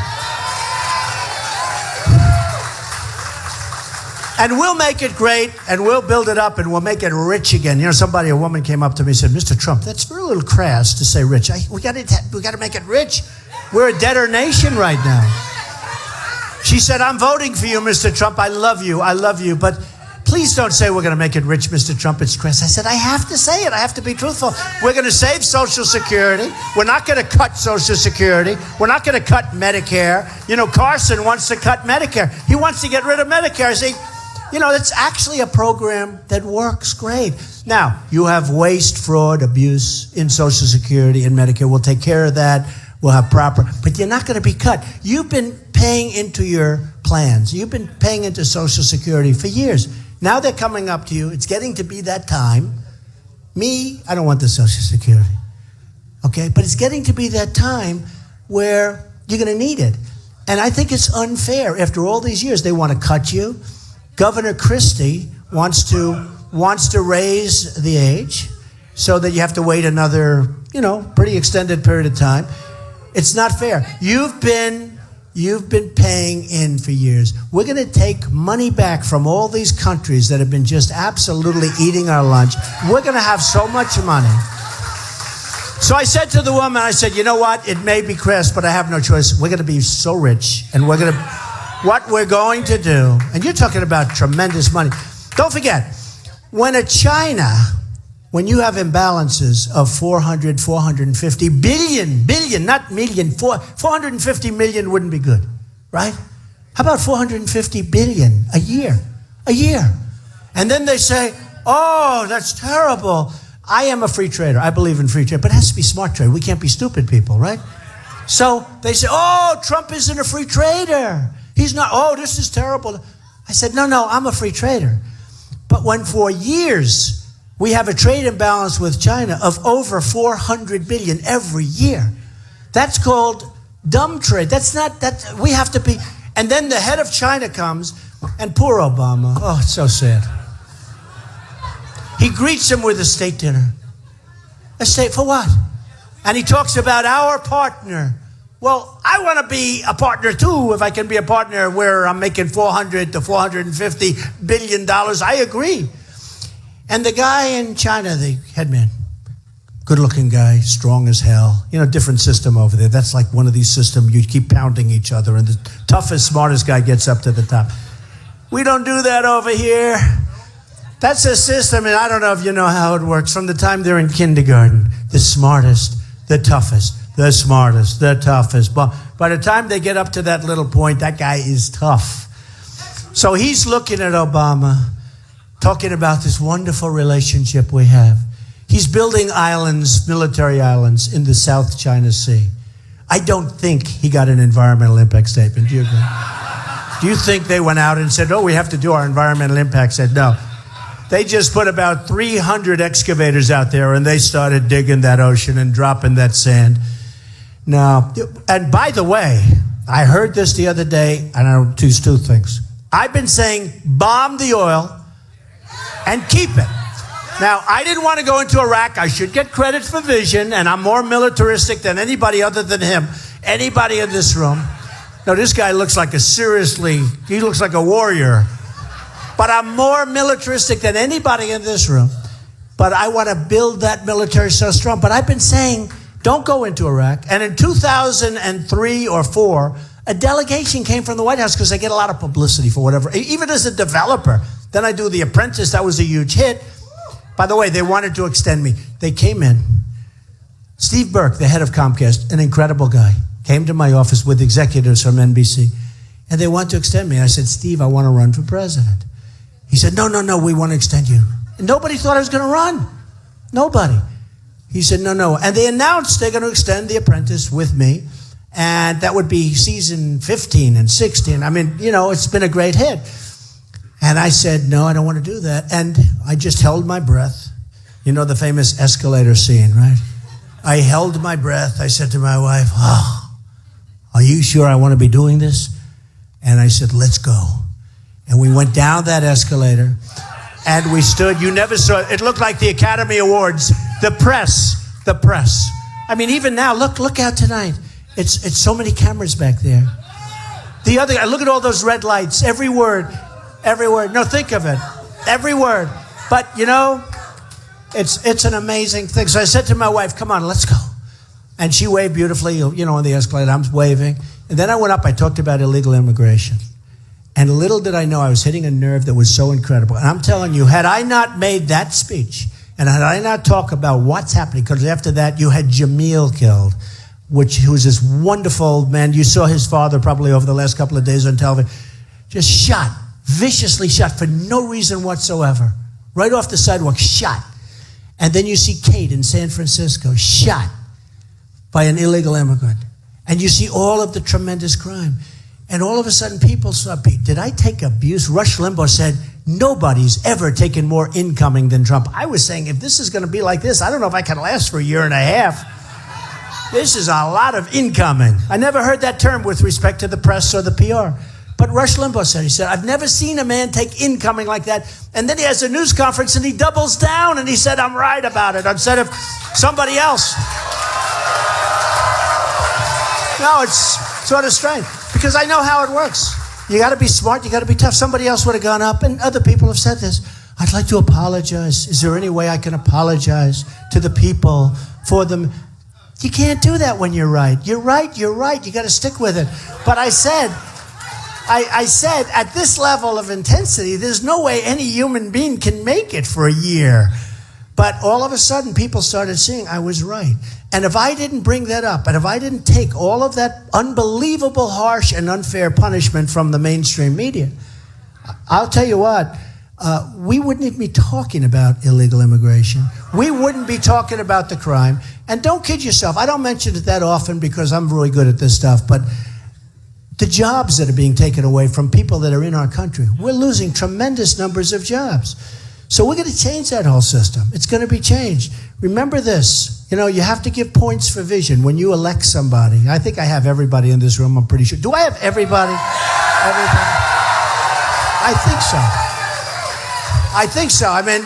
And we'll make it great, and we'll build it up, and we'll make it rich again. A woman came up to me and said, Mr. Trump, that's a little crass to say rich. We got to make it rich. We're a debtor nation right now. She said, I'm voting for you, Mr. Trump. I love you, but please don't say we're going to make it rich, Mr. Trump. It's crass. I said, I have to say it. I have to be truthful. We're going to save Social Security. We're not going to cut Social Security. We're not going to cut Medicare. Carson wants to cut Medicare. He wants to get rid of Medicare. I say, it's actually a program that works great. Now, you have waste, fraud, abuse in Social Security and Medicare. We'll take care of that. We'll have proper, but you're not going to be cut. You've been paying into your plans. You've been paying into Social Security for years. Now they're coming up to you. It's getting to be that time. I don't want the Social Security. Okay? But it's getting to be that time where you're going to need it. And I think it's unfair. After all these years, they want to cut you. Governor Christie wants to raise the age so that you have to wait another, pretty extended period of time. It's not fair. You've been paying in for years. We're going to take money back from all these countries that have been just absolutely eating our lunch. We're going to have so much money. So I said to the woman, I said, you know what? It may be crass, but I have no choice. We're going to be so rich, and what we're going to do, and you're talking about tremendous money. Don't forget, when you have imbalances of 450 billion, not million, 450 million wouldn't be good, right? How about 450 billion a year? And then they say, oh, that's terrible. I am a free trader. I believe in free trade, but it has to be smart trade. We can't be stupid people, right? So they say, oh, Trump isn't a free trader. He's not, oh, this is terrible. I said, no, I'm a free trader. But when for years we have a trade imbalance with China of over 400 billion every year, that's called dumb trade. We have to be. And then the head of China comes, and poor Obama, oh, it's so sad. He greets him with a state dinner. A state, for what? And he talks about our partner. Well, I want to be a partner too. If I can be a partner where I'm making $400 to $450 billion, I agree. And the guy in China, the head man, good-looking guy, strong as hell. Different system over there. That's like one of these systems you keep pounding each other, and the toughest, smartest guy gets up to the top. We don't do that over here. That's a system, and I don't know if you know how it works. From the time they're in kindergarten, the smartest, the toughest. The smartest, the toughest. But by the time they get up to that little point, that guy is tough. So he's looking at Obama, talking about this wonderful relationship we have. He's building islands, military islands, in the South China Sea. I don't think he got an environmental impact statement. Do you agree? Do you think they went out and said, oh, we have to do our environmental impact statement? No. They just put about 300 excavators out there, and they started digging that ocean and dropping that sand. Now, and by the way, I heard this the other day, and I choose two things. I've been saying bomb the oil and keep it. Now, I didn't want to go into Iraq. I should get credit for vision, and I'm more militaristic than anybody other than him. Anybody in this room. No, this guy looks like he looks like a warrior. But I'm more militaristic than anybody in this room. But I want to build that military so strong. But I've been saying, don't go into Iraq. And in 2003 or 4, a delegation came from the White House because I get a lot of publicity for whatever. Even as a developer. Then I do The Apprentice. That was a huge hit. By the way, they wanted to extend me. They came in. Steve Burke, the head of Comcast, an incredible guy, came to my office with executives from NBC. And they want to extend me. I said, Steve, I want to run for president. He said, no, we want to extend you. Nobody thought I was going to run. Nobody. He said, no. And they announced they're going to extend The Apprentice with me. And that would be season 15 and 16. I mean, it's been a great hit. And I said, no, I don't want to do that. And I just held my breath. You know the famous escalator scene, right? I held my breath. I said to my wife, are you sure I want to be doing this? And I said, let's go. And we went down that escalator. And we stood. You never saw it. It looked like the Academy Awards. The press. I mean, even now, look out tonight. It's so many cameras back there. The other guy, look at all those red lights. Every word. No, think of it. Every word. But, it's an amazing thing. So I said to my wife, come on, let's go. And she waved beautifully, on the escalator. I'm waving. And then I went up. I talked about illegal immigration. And little did I know I was hitting a nerve that was so incredible. And I'm telling you, had I not made that speech, and had I not talked about what's happening, because after that you had Jamil killed, who was this wonderful man. You saw his father probably over the last couple of days on television. Just shot, viciously shot for no reason whatsoever. Right off the sidewalk, shot. And then you see Kate in San Francisco, shot by an illegal immigrant. And you see all of the tremendous crime. And all of a sudden people start, did I take abuse? Rush Limbaugh said, nobody's ever taken more incoming than Trump. I was saying, if this is going to be like this, I don't know if I can last for a year and a half. This is a lot of incoming. I never heard that term with respect to the press or the PR. But Rush Limbaugh said, I've never seen a man take incoming like that. And then he has a news conference and he doubles down and he said, I'm right about it, instead of somebody else. No, it's sort of strange. Because I know how it works. You got to be smart. You got to be tough. Somebody else would have gone up, and other people have said this. I'd like to apologize. Is there any way I can apologize to the people for them? You can't do that when you're right. You're right. You got to stick with it. But I said, at this level of intensity, there's no way any human being can make it for a year. But all of a sudden, people started seeing I was right. And if I didn't bring that up, and if I didn't take all of that unbelievable, harsh, and unfair punishment from the mainstream media, I'll tell you what, we wouldn't even be talking about illegal immigration. We wouldn't be talking about the crime. And don't kid yourself. I don't mention it that often because I'm really good at this stuff, but the jobs that are being taken away from people that are in our country, we're losing tremendous numbers of jobs. So we're going to change that whole system. It's going to be changed. Remember this. You have to give points for vision when you elect somebody. I think I have everybody in this room, I'm pretty sure. Do I have everybody? Everybody? I think so. I mean,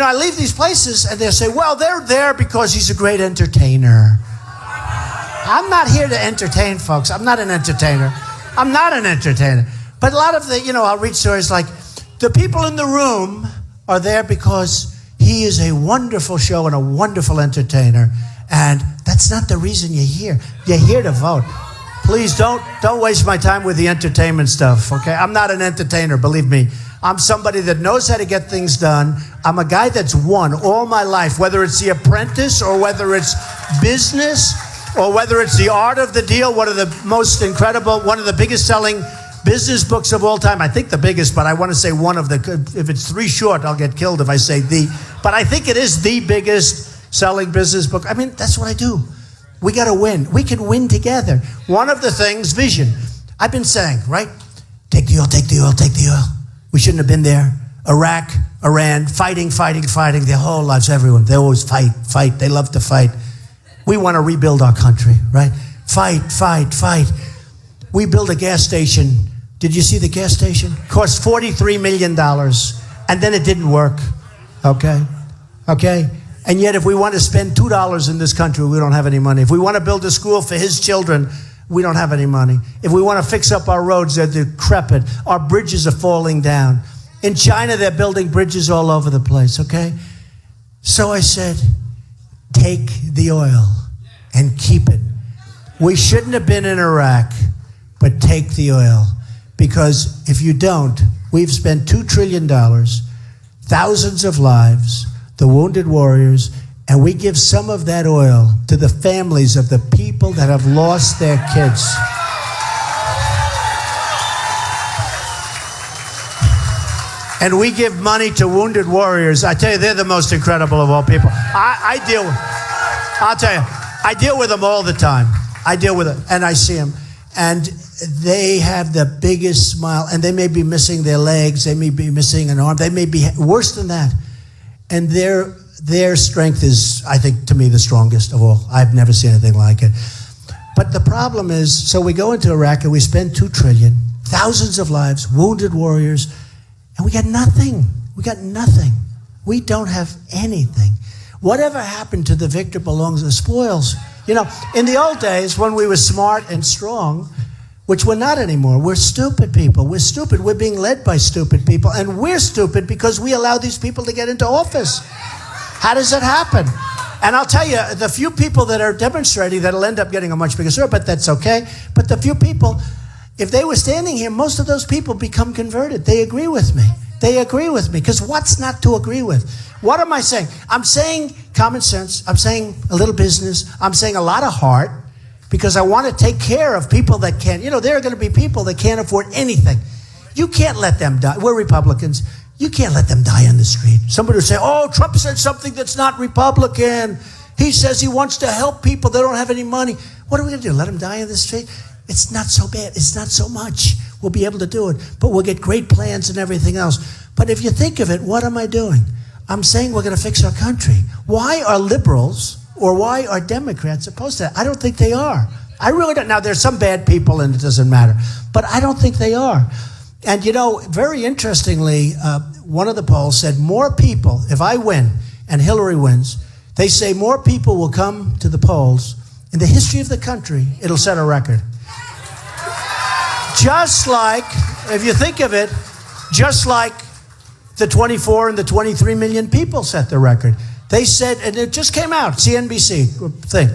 I leave these places and they'll say, well, they're there because he's a great entertainer. I'm not here to entertain, folks. I'm not an entertainer. But a lot of I'll read stories like, the people in the room are there because he is a wonderful show and a wonderful entertainer. And that's not the reason you're here. You're here to vote. Please don't waste my time with the entertainment stuff, okay? I'm not an entertainer, believe me. I'm somebody that knows how to get things done. I'm a guy that's won all my life, whether it's The Apprentice or whether it's business or whether it's The Art of the Deal, one of the biggest selling business books of all time. I think the biggest, but I want to say one of the, if it's three short, I'll get killed if I say the. But I think it is the biggest selling business book. I mean, that's what I do. We got to win. We can win together. One of the things, vision. I've been saying, right? Take the oil, take the oil, take the oil. We shouldn't have been there. Iraq, Iran, fighting their whole lives, everyone. They always fight. They love to fight. We want to rebuild our country, right? Fight. We built a gas station. Did you see the gas station? Cost $43 million. And then it didn't work. Okay? And yet if we want to spend $2 in this country, we don't have any money. If we want to build a school for his children, we don't have any money. If we want to fix up our roads, they're decrepit. Our bridges are falling down. In China, they're building bridges all over the place, okay? So I said, take the oil and keep it. We shouldn't have been in Iraq, but take the oil. Because if you don't, we've spent $2 trillion, thousands of lives, the wounded warriors, and we give some of that oil to the families of the people that have lost their kids. and we give money to wounded warriors. I tell you, they're the most incredible of all people. I deal with them all the time. I deal with them, and I see them. And they have the biggest smile, and they may be missing their legs, they may be missing an arm, they may be worse than that. And their strength is, I think, to me, the strongest of all. I've never seen anything like it. But the problem is, so we go into Iraq and we spend $2 trillion, thousands of lives, wounded warriors, and we got nothing. We got nothing. We don't have anything. Whatever happened to the victor belongs to the spoils. You know, in the old days when we were smart and strong, which we're not anymore, we're stupid people. We're stupid. We're being led by stupid people, and we're stupid because we allow these people to get into office. How does it happen? And I'll tell you, the few people that are demonstrating, that'll end up getting a much bigger sword, but that's okay. But the few people, if they were standing here, most of those people become converted. They agree with me. They agree with me, because what's not to agree with? What am I saying? I'm saying common sense. I'm saying a little business. I'm saying a lot of heart, because I want to take care of people that can't. You know, there are going to be people that can't afford anything. You can't let them die. We're Republicans. You can't let them die on the street. Somebody will say, oh, Trump said something that's not Republican. He says he wants to help people that don't have any money. What are we going to do? Let them die on the street? It's not so bad. It's not so much. We'll be able to do it. But we'll get great plans and everything else. But if you think of it, what am I doing? I'm saying we're going to fix our country. Why are liberals or why are Democrats opposed to that? I don't think they are. I really don't. Now, there's some bad people and it doesn't matter. But I don't think they are. And, you know, very interestingly, one of the polls said more people, if I win and Hillary wins, they say more people will come to the polls. In the history of the country, it'll set a record. Just like, if you think of it, just like the 24 and the 23 million people set the record. They said, and it just came out, CNBC thing,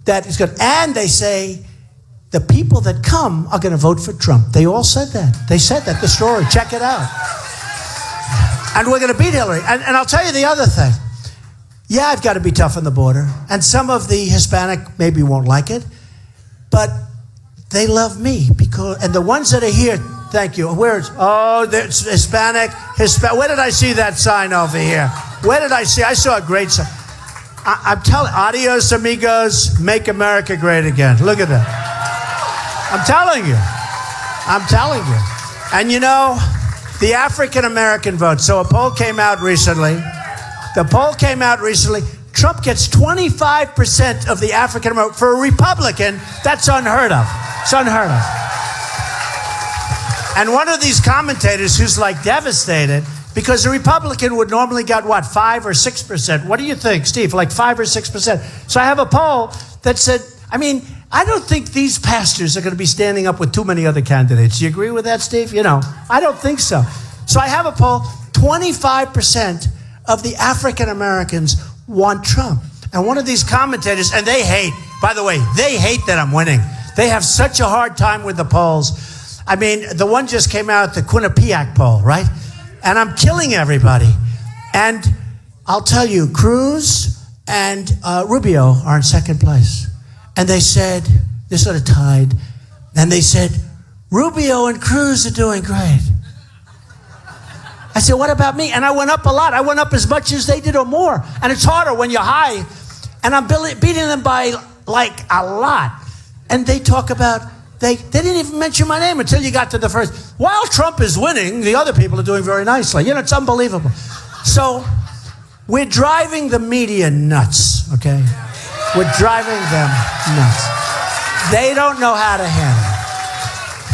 that is good. And they say, the people that come are going to vote for Trump. They all said that. They said that, the story. Check it out. And we're going to beat Hillary. And I'll tell you the other thing. Yeah, I've got to be tough on the border. And some of the Hispanic maybe won't like it. But they love me. And the ones that are here, thank you. Where's, oh, there's Hispanic. Where did I see that sign over here? Where did I see? I saw a great sign. I'm telling, adios amigos, make America great again. Look at that. I'm telling you. I'm telling you. And you know, the African-American vote. So a poll came out recently. Trump gets 25% of the African-American. For a Republican, that's unheard of. It's unheard of. And one of these commentators who's like devastated, because a Republican would normally get what, 5 or 6%. What do you think, Steve? Like 5 or 6%. So I have a poll that said, I mean, I don't think these pastors are going to be standing up with too many other candidates. Do you agree with that, Steve? You know, I don't think so. So I have a poll, 25% of the African Americans want Trump. And one of these commentators, and they hate, by the way, they hate that I'm winning. They have such a hard time with the polls. I mean, the one just came out, the Quinnipiac poll, right? And I'm killing everybody. And I'll tell you, Cruz and Rubio are in second place. And they said, they sort of tied, and they said, Rubio and Cruz are doing great. I said, what about me? And I went up a lot. I went up as much as they did or more. And it's harder when you're high. And I'm beating them by like a lot. And they talk about, they didn't even mention my name until you got to the first. While Trump is winning, the other people are doing very nicely. You know, it's unbelievable. So we're driving the media nuts, okay? We're driving them nuts. They don't know how to handle it.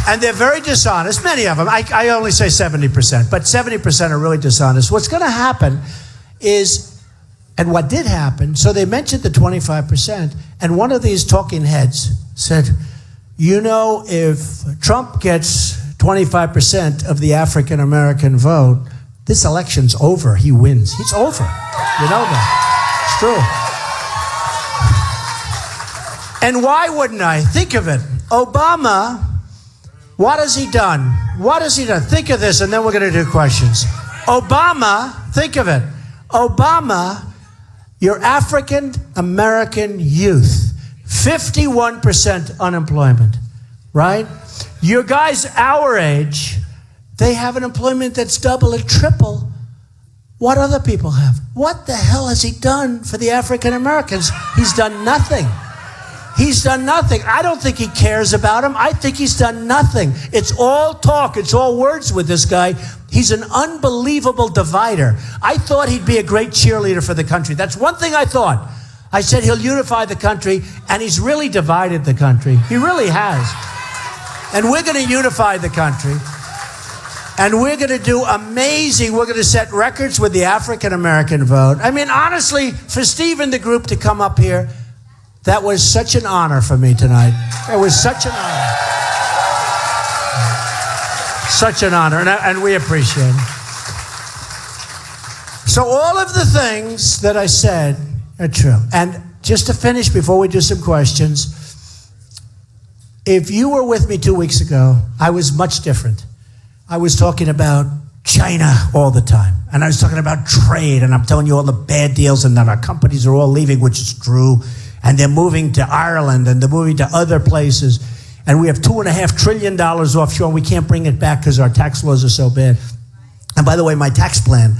And they're very dishonest, many of them. I only say 70%, but 70% are really dishonest. What's going to happen is, and what did happen, so they mentioned the 25%, and one of these talking heads said, you know, if Trump gets 25% of the African-American vote, this election's over. He wins. It's over. You know that. It's true. And why wouldn't I? Think of it. Obama, what has he done? What has he done? Think of this, and then we're going to do questions. Obama, think of it. Obama, your African-American youth, 51% unemployment, right? Your guys our age, they have an employment that's double and triple what other people have. What the hell has he done for the African Americans? He's done nothing. He's done nothing. I don't think he cares about them. I think he's done nothing. It's all talk. It's all words with this guy. He's an unbelievable divider. I thought he'd be a great cheerleader for the country. That's one thing I thought. I said he'll unify the country, and he's really divided the country. He really has. And we're going to unify the country. And we're going to do amazing. We're going to set records with the African American vote. I mean, honestly, for Steve and the group to come up here, that was such an honor for me tonight. It was such an honor. Such an honor, and we appreciate it. So all of the things that I said are true. And just to finish before we do some questions, if you were with me 2 weeks ago, I was much different. I was talking about China all the time. And I was talking about trade, and I'm telling you all the bad deals and that our companies are all leaving, which is true. And they're moving to Ireland, and they're moving to other places. And we have $2.5 trillion offshore, and we can't bring it back because our tax laws are so bad. And by the way, my tax plan,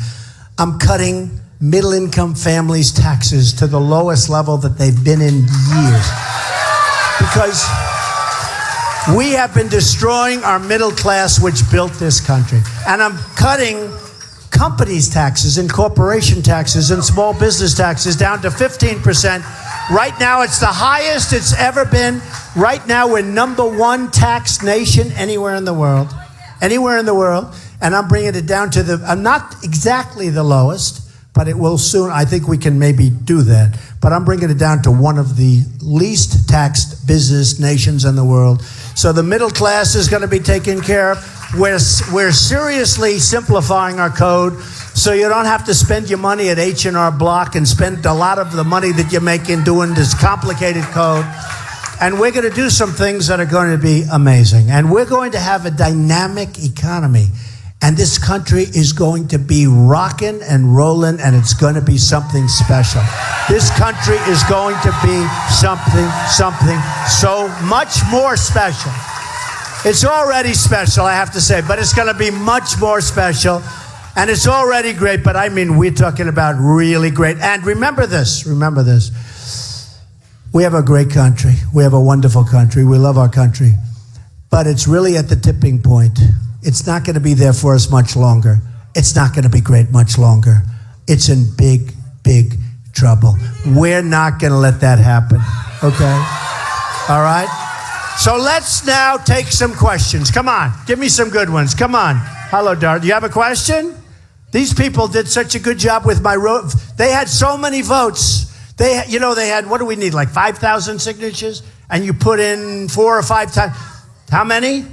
I'm cutting middle-income families' taxes to the lowest level that they've been in years. Because we have been destroying our middle class, which built this country. And I'm cutting companies' taxes and corporation taxes and small business taxes down to 15%. Right now, it's the highest it's ever been. Right now, we're #1 taxed nation anywhere in the world. Anywhere in the world. And I'm bringing it down to I'm not exactly the lowest, but it will soon. I think we can maybe do that. But I'm bringing it down to one of the least taxed business nations in the world. So the middle class is going to be taken care of. We're seriously simplifying our code, so you don't have to spend your money at H&R Block and spend a lot of the money that you're making doing this complicated code. And we're going to do some things that are going to be amazing. And we're going to have a dynamic economy. And this country is going to be rocking and rolling, and it's going to be something special. This country is going to be something so much more special. It's already special, I have to say, but it's going to be much more special. And it's already great, but I mean, we're talking about really great. And remember this. We have a great country. We have a wonderful country. We love our country. But it's really at the tipping point. It's not going to be there for us much longer. It's not going to be great much longer. It's in big, big trouble. We're not going to let that happen. Okay? All right? So let's now take some questions. Come on. Give me some good ones. Come on. Hello, Dar. Do you have a question? These people did such a good job with my They had so many votes. They had, what do we need, like 5,000 signatures? And you put in 4 or 5 times. How many?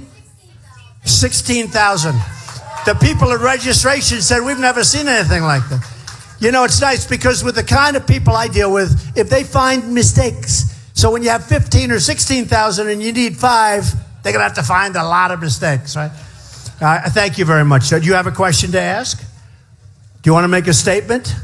16,000. The people at registration said, we've never seen anything like that. You know, it's nice because with the kind of people I deal with, if they find mistakes, so when you have 15 or 16,000 and you need 5, they're going to have to find a lot of mistakes, right? Thank you very much. So do you have a question to ask? Do you want to make a statement?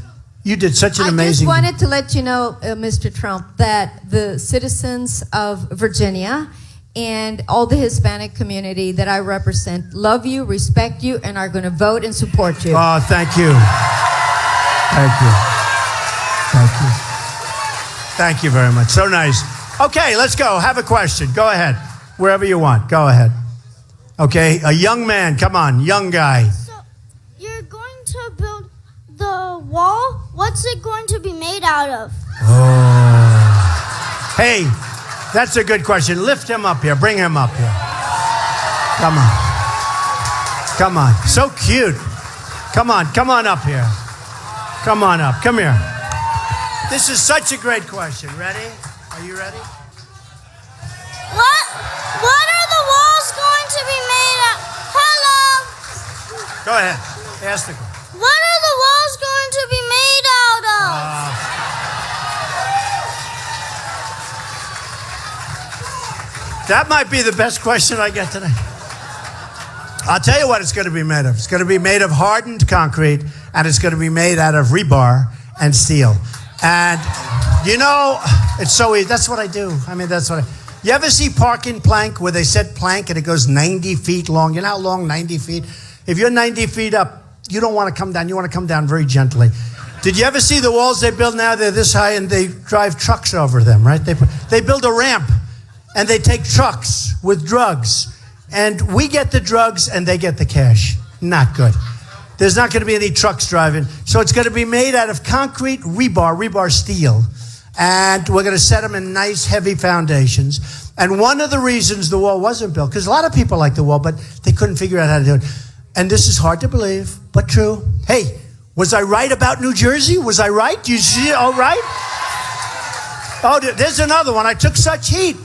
You did such an amazing... I just wanted to let you know, Mr. Trump, that the citizens of Virginia and all the Hispanic community that I represent love you, respect you, and are going to vote and support you. Oh, thank you. Thank you. Thank you. Thank you very much. So nice. Okay, let's go. Have a question. Go ahead. Wherever you want. Go ahead. Okay, a young man. Come on, young guy. So, you're going to build the wall? What's it going to be made out of? Oh. Hey, that's a good question. Lift him up here. Bring him up here. Come on. Come on. So cute. Come on. Come on up here. Come on up. Come here. This is such a great question. Ready? Are you ready? What are the walls going to be made of? Hello? Go ahead. Ask the question. What are the walls going to be made out of? That might be the best question I get today. I'll tell you what it's going to be made of. It's going to be made of hardened concrete, and it's going to be made out of rebar and steel. And, you know, it's so easy. That's what I do. I mean, that's what you ever see parking plank where they set plank and it goes 90 feet long? You know how long 90 feet? If you're 90 feet up, you don't want to come down. You want to come down very gently. Did you ever see the walls they build now? They're this high and they drive trucks over them, right? They build a ramp and they take trucks with drugs. And we get the drugs and they get the cash. Not good. There's not going to be any trucks driving. So it's going to be made out of concrete rebar steel. And we're going to set them in nice, heavy foundations. And one of the reasons the wall wasn't built, because a lot of people like the wall, but they couldn't figure out how to do it. And this is hard to believe, but true. Hey, was I right about New Jersey? Was I right? Do you see it all right? Oh, there's another one. I took such heat.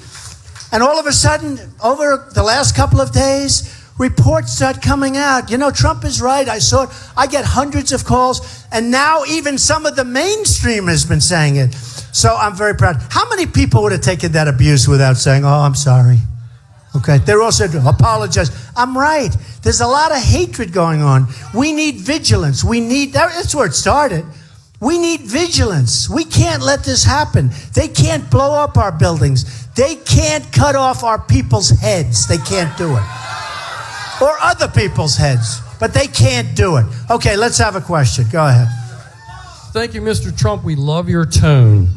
And all of a sudden, over the last couple of days, reports start coming out. You know, Trump is right. I saw it. I get hundreds of calls. And now even some of the mainstream has been saying it. So I'm very proud. How many people would have taken that abuse without saying, oh, I'm sorry? Okay. They're all said, apologize. I'm right. There's a lot of hatred going on. We need vigilance. That's where it started. We need vigilance. We can't let this happen. They can't blow up our buildings. They can't cut off our people's heads. They can't do it. Or other people's heads. But they can't do it. Okay, let's have a question. Go ahead. Thank you, Mr. Trump. We love your tone.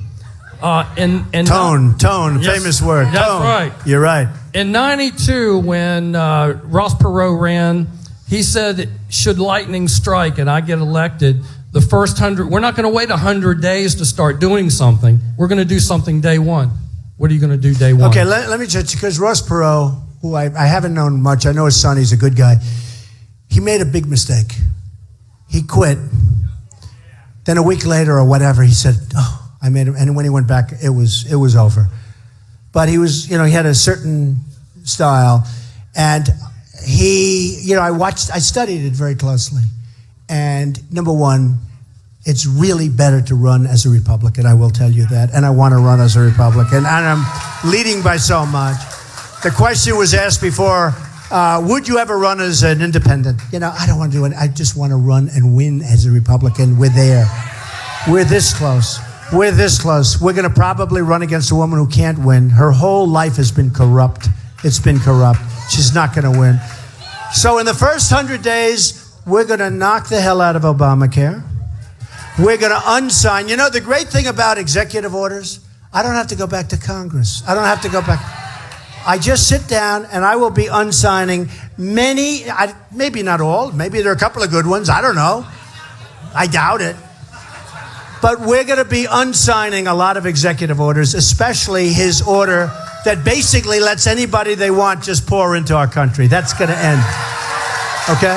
Tone, yes, famous word. That's tone. right. You're right. In 92, when Ross Perot ran, he said, should lightning strike and I get elected, the first 100, we're not going to wait 100 days to start doing something. We're going to do something day one. What are you going to do day one? Okay, let me just, because Ross Perot, who I haven't known much, I know his son, he's a good guy. He made a big mistake. He quit. Then a week later or whatever, he said, oh, I made him. And when he went back, it was over. But he was, he had a certain style. And I studied it very closely. And number one, it's really better to run as a Republican, I will tell you that. And I want to run as a Republican. And I'm leading by so much. The question was asked before, would you ever run as an independent? I don't want to do it. I just want to run and win as a Republican. We're there. We're this close. We're this close. We're going to probably run against a woman who can't win. Her whole life has been corrupt. It's been corrupt. She's not going to win. So in the first 100 days, we're going to knock the hell out of Obamacare. We're going to unsign. The great thing about executive orders, I don't have to go back to Congress. I don't have to go back. I just sit down and I will be unsigning many, maybe not all, maybe there are a couple of good ones. I don't know. I doubt it. But we're going to be unsigning a lot of executive orders, especially his order that basically lets anybody they want just pour into our country. That's going to end. Okay?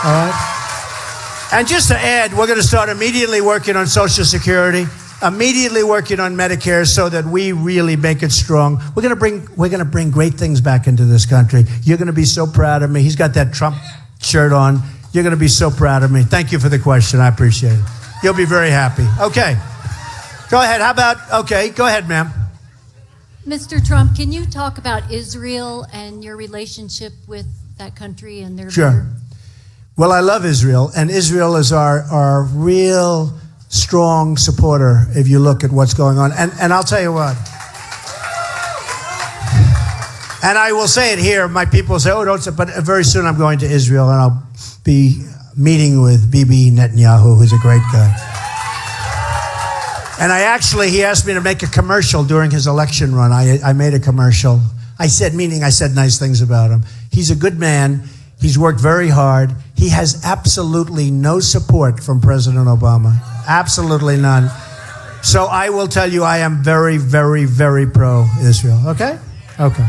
All right? And just to add, we're going to start immediately working on Social Security, immediately working on Medicare so that we really make it strong. We're going to bring great things back into this country. You're going to be so proud of me. He's got that Trump shirt on. You're going to be so proud of me. Thank you for the question. I appreciate it. You'll be very happy. Okay. Go ahead. Go ahead, ma'am. Mr. Trump, can you talk about Israel and your relationship with that country and their Sure. leader? Well, I love Israel, and Israel is our real strong supporter if you look at what's going on. And I'll tell you what. And I will say it here. My people say, oh, don't say, but very soon I'm going to Israel, and I'll be meeting with Bibi Netanyahu, who's a great guy. And he asked me to make a commercial during his election run. I made a commercial. I said nice things about him. He's a good man. He's worked very hard. He has absolutely no support from President Obama. Absolutely none. So I will tell you, I am very, very, very pro-Israel. Okay? Okay.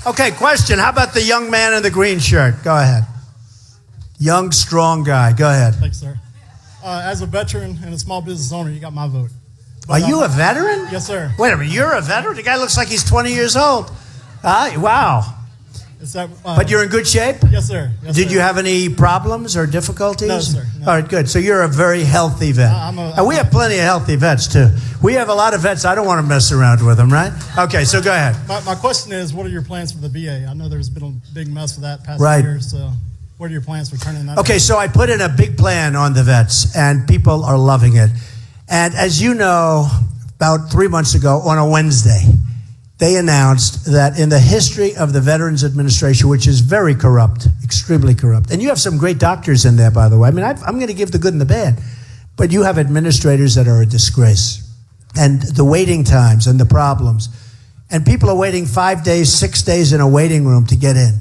Okay, question. How about the young man in the green shirt? Go ahead. Young, strong guy. Go ahead. Thanks, sir. As a veteran and a small business owner, you got my vote. Are you a veteran? Yes, sir. Wait a minute. You're a veteran? The guy looks like he's 20 years old. Wow. But you're in good shape? Yes, sir. Yes, Did sir. you have any problems or difficulties? No, sir. No. All right, good. So you're a very healthy vet. And we have plenty of healthy vets, too. We have a lot of vets. I don't want to mess around with them, right? Okay, so go ahead. My question is, what are your plans for the VA? I know there's been a big mess with that past Right. year, so what are your plans for turning that Okay, around? so I put in a big plan on the vets, and people are loving it. And as you know, about 3 months ago, on a Wednesday, they announced that in the history of the Veterans Administration, which is very corrupt, extremely corrupt, and you have some great doctors in there, by the way. I mean, I'm going to give the good and the bad, but you have administrators that are a disgrace. And the waiting times and the problems. And people are waiting 5 days, 6 days in a waiting room to get in.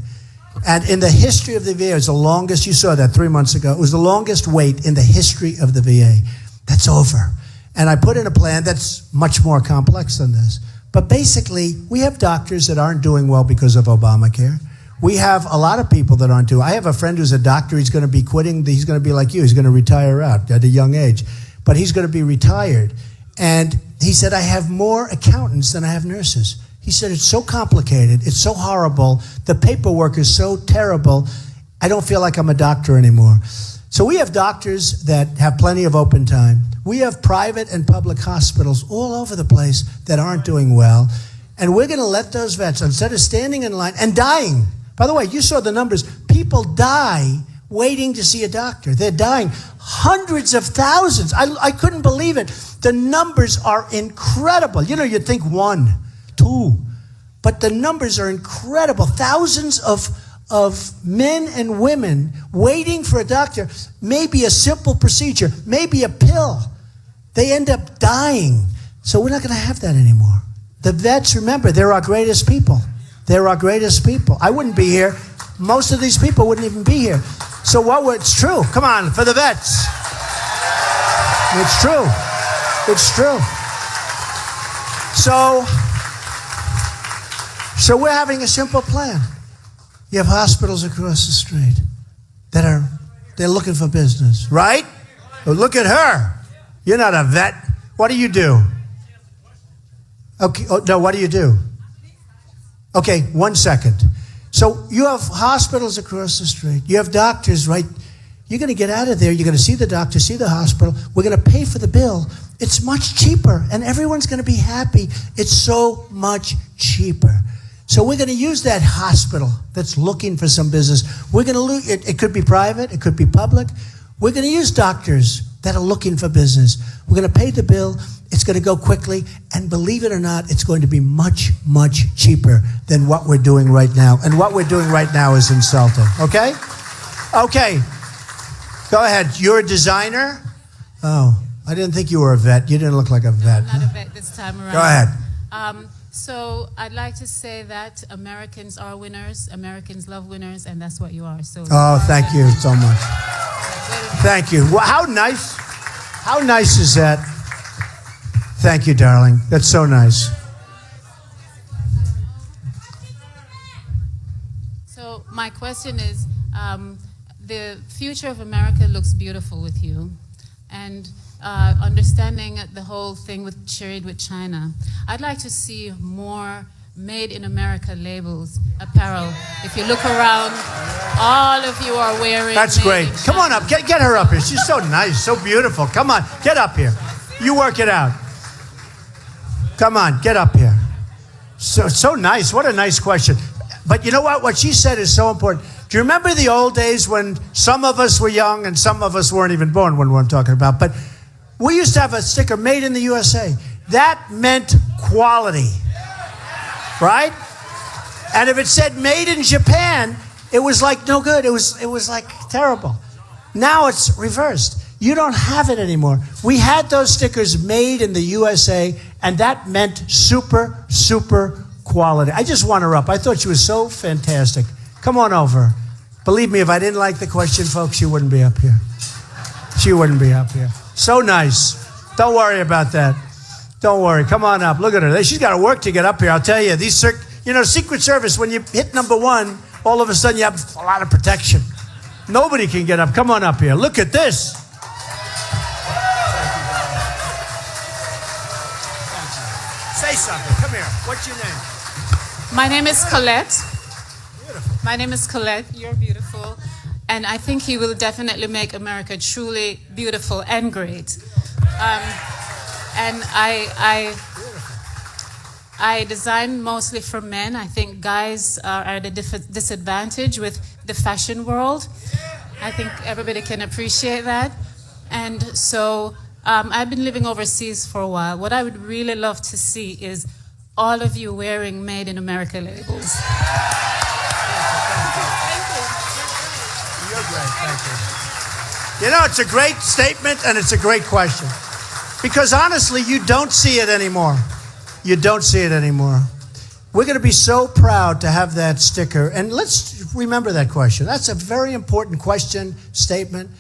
And in the history of the VA, it's the longest, you saw that 3 months ago, it was the longest wait in the history of the VA. That's over. And I put in a plan that's much more complex than this. But basically, we have doctors that aren't doing well because of Obamacare. We have a lot of people that aren't doing. I have a friend who's a doctor. He's going to be quitting. He's going to be like you. He's going to retire out at a young age. But he's going to be retired. And he said, I have more accountants than I have nurses. He said, it's so complicated. It's so horrible. The paperwork is so terrible. I don't feel like I'm a doctor anymore. So we have doctors that have plenty of open time. We have private and public hospitals all over the place that aren't doing well. And we're going to let those vets, instead of standing in line and dying. By the way, you saw the numbers. People die waiting to see a doctor. They're dying. Hundreds of thousands. I couldn't believe it. The numbers are incredible. You know, you'd think 1, 2, but the numbers are incredible. Thousands of men and women waiting for a doctor, maybe a simple procedure, maybe a pill. They end up dying. So we're not going to have that anymore. The vets, remember, they're our greatest people. They're our greatest people. I wouldn't be here. Most of these people wouldn't even be here. So it's true. Come on, for the vets. It's true. It's true. So we're having a simple plan. You have hospitals across the street they're looking for business, right? Well, look at her. You're not a vet. What do you do? Okay. Oh, no, what do you do? Okay, 1 second. So you have hospitals across the street. You have doctors, right? You're going to get out of there. You're going to see the doctor, see the hospital. We're going to pay for the bill. It's much cheaper, and everyone's going to be happy. It's so much cheaper. So we're going to use that hospital that's looking for some business. We're going to lose it. It could be private. It could be public. We're going to use doctors that are looking for business. We're going to pay the bill. It's going to go quickly. And believe it or not, it's going to be much, much cheaper than what we're doing right now. And what we're doing right now is insulting. Okay? Okay. Go ahead. You're a designer? Oh, I didn't think you were a vet. You didn't look like a vet. No, I'm not a vet this time around. Go ahead. So I'd like to say that Americans are winners. Americans love winners, and that's what you are. So. Oh, thank you so much. Thank you. Well, how nice. How nice is that? Thank you, darling. That's so nice. So my question is, the future of America looks beautiful with you. And understanding the whole thing with trade with China, I'd like to see more made in America labels, apparel. If you look around, all of you are wearing. That's great. Come on up. Get her up here. She's so nice, so beautiful. Come on, get up here. You work it out. Come on, get up here. So nice. What a nice question. But you know what? What she said is so important. Do you remember the old days when some of us were young and some of us weren't even born when we're talking about? But we used to have a sticker, made in the USA. That meant quality, right? And if it said made in Japan, it was like no good. It was like terrible. Now it's reversed. You don't have it anymore. We had those stickers made in the USA, and that meant super, super quality. I just want her up. I thought she was so fantastic. Come on over. Believe me, if I didn't like the question, folks, she wouldn't be up here. She wouldn't be up here. So nice. Don't worry about that. Don't worry. Come on up. Look at her. She's got to work to get up here. I'll tell you. Secret Service, when you hit number 1, all of a sudden you have a lot of protection. Nobody can get up. Come on up here. Look at this. Say something. Come here. What's your name? My name is Colette. My name is Colette. You're beautiful. And I think he will definitely make America truly beautiful and great. And I design mostly for men. I think guys are at a disadvantage with the fashion world. I think everybody can appreciate that. And so I've been living overseas for a while. What I would really love to see is all of you wearing Made in America labels. You're great. Thank you. You know, it's a great statement and it's a great question. Because honestly, you don't see it anymore. You don't see it anymore. We're going to be so proud to have that sticker. And let's remember that question. That's a very important question, statement.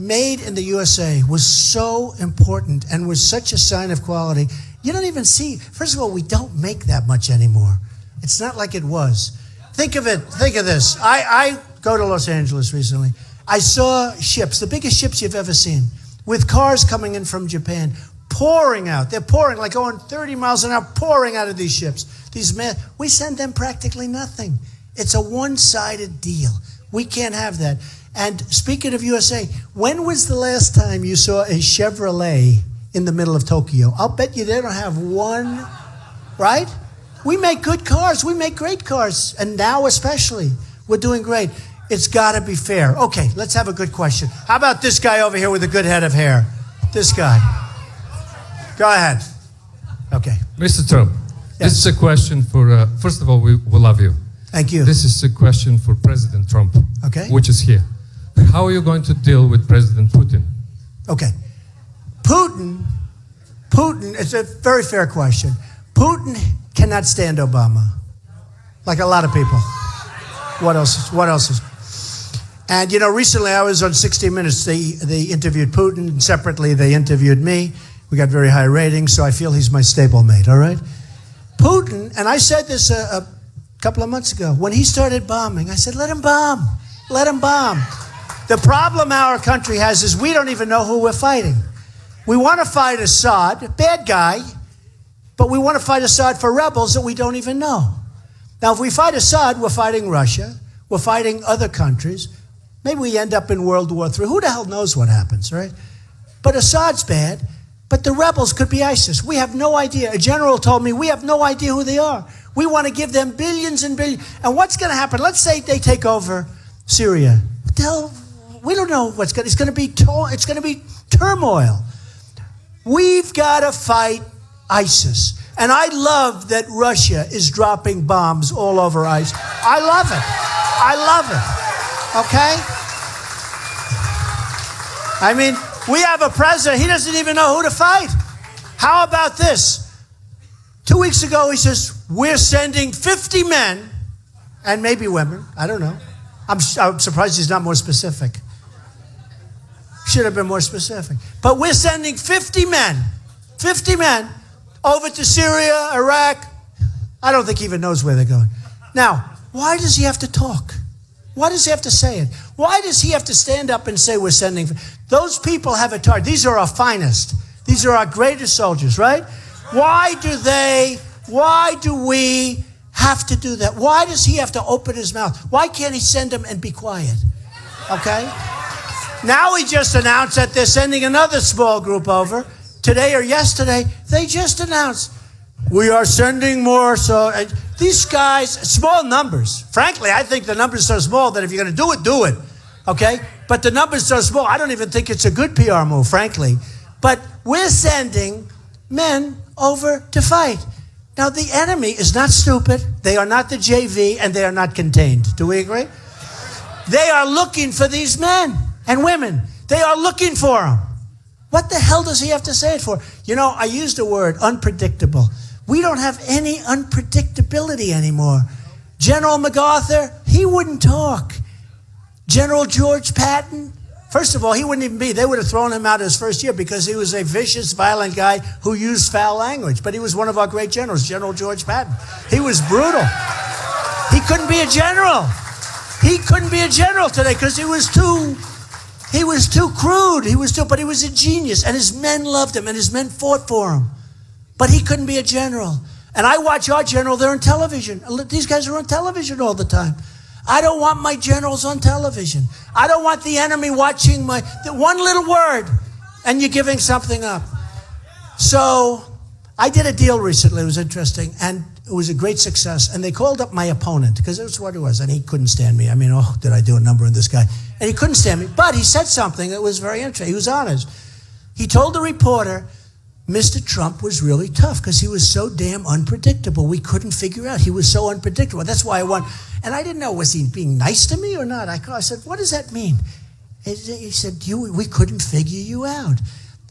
Made in the USA was so important and was such a sign of quality. You don't even see, first of all, we don't make that much anymore. It's not like it was. Think of it, think of this. I go to Los Angeles recently. I saw ships, the biggest ships you've ever seen, with cars coming in from Japan, pouring out. They're pouring, like going 30 miles an hour, pouring out of these ships. These men, we send them practically nothing. It's a one-sided deal. We can't have that. And speaking of USA, when was the last time you saw a Chevrolet in the middle of Tokyo? I'll bet you they don't have one, right? We make good cars. We make great cars. And now especially, we're doing great. It's got to be fair. Okay, let's have a good question. How about this guy over here with a good head of hair? This guy. Go ahead. Okay. Mr. Trump, Yes. this is a question for, first of all, we love you. Thank you. This is a question for President Trump, Okay. which is here. How are you going to deal with President Putin? Okay. Putin, it's a very fair question. Putin cannot stand Obama, like a lot of people. What else is? And, you know, recently I was on 60 Minutes. They interviewed Putin, and separately they interviewed me. We got very high ratings, so I feel he's my stablemate, all right? Putin, and I said this a couple of months ago, when he started bombing, I said, let him bomb. Let him bomb. The problem our country has is we don't even know who we're fighting. We want to fight Assad, bad guy, but we want to fight Assad for rebels that we don't even know. Now, if we fight Assad, we're fighting Russia, we're fighting other countries. Maybe we end up in World War III. Who the hell knows what happens, right? But Assad's bad, but the rebels could be ISIS. We have no idea. A general told me we have no idea who they are. We want to give them billions and billions. And what's going to happen? Let's say they take over Syria. What the hell? We don't know what's going to. It's going to be turmoil. We've got to fight ISIS. And I love that Russia is dropping bombs all over ISIS. I love it. I love it. Okay? I mean, we have a president, he doesn't even know who to fight. How about this? 2 weeks ago, he says, we're sending 50 men, and maybe women, I don't know. I'm surprised he's not more specific. Should have been more specific. But we're sending 50 men over to Syria, Iraq. I don't think he even knows where they're going. Now, why does he have to talk? Why does he have to say it? Why does he have to stand up and say we're sending? Those people have a target. These are our finest. These are our greatest soldiers, right? Why do we have to do that? Why does he have to open his mouth? Why can't he send them and be quiet? Okay? Now he just announced that they're sending another small group over. Today or yesterday, they just announced, we are sending more. So these guys, small numbers. Frankly, I think the numbers are so small that if you're going to do it. Okay? But the numbers are small. I don't even think it's a good PR move, frankly. But we're sending men over to fight. Now, the enemy is not stupid. They are not the JV, and they are not contained. Do we agree? They are looking for these men and women. They are looking for them. What the hell does he have to say it for? You know, I used the word unpredictable. We don't have any unpredictability anymore. General MacArthur, he wouldn't talk. General George Patton, first of all, he wouldn't even be. They would have thrown him out his first year because he was a vicious, violent guy who used foul language. But he was one of our great generals, General George Patton. He was brutal. He couldn't be a general. He couldn't be a general today because he was too crude. But he was a genius. And his men loved him and his men fought for him. But he couldn't be a general. And I watch our general, they're on television. These guys are on television all the time. I don't want my generals on television. I don't want the enemy watching one little word and you're giving something up. So I did a deal recently. It was interesting. And it was a great success. And they called up my opponent because that's what it was. And he couldn't stand me. I mean, did I do a number on this guy? And he couldn't stand me. But he said something that was very interesting. He was honest. He told the reporter, Mr. Trump was really tough because he was so damn unpredictable. We couldn't figure out. He was so unpredictable. That's why I won. And I didn't know, was he being nice to me or not? I said, what does that mean? He said, we couldn't figure you out.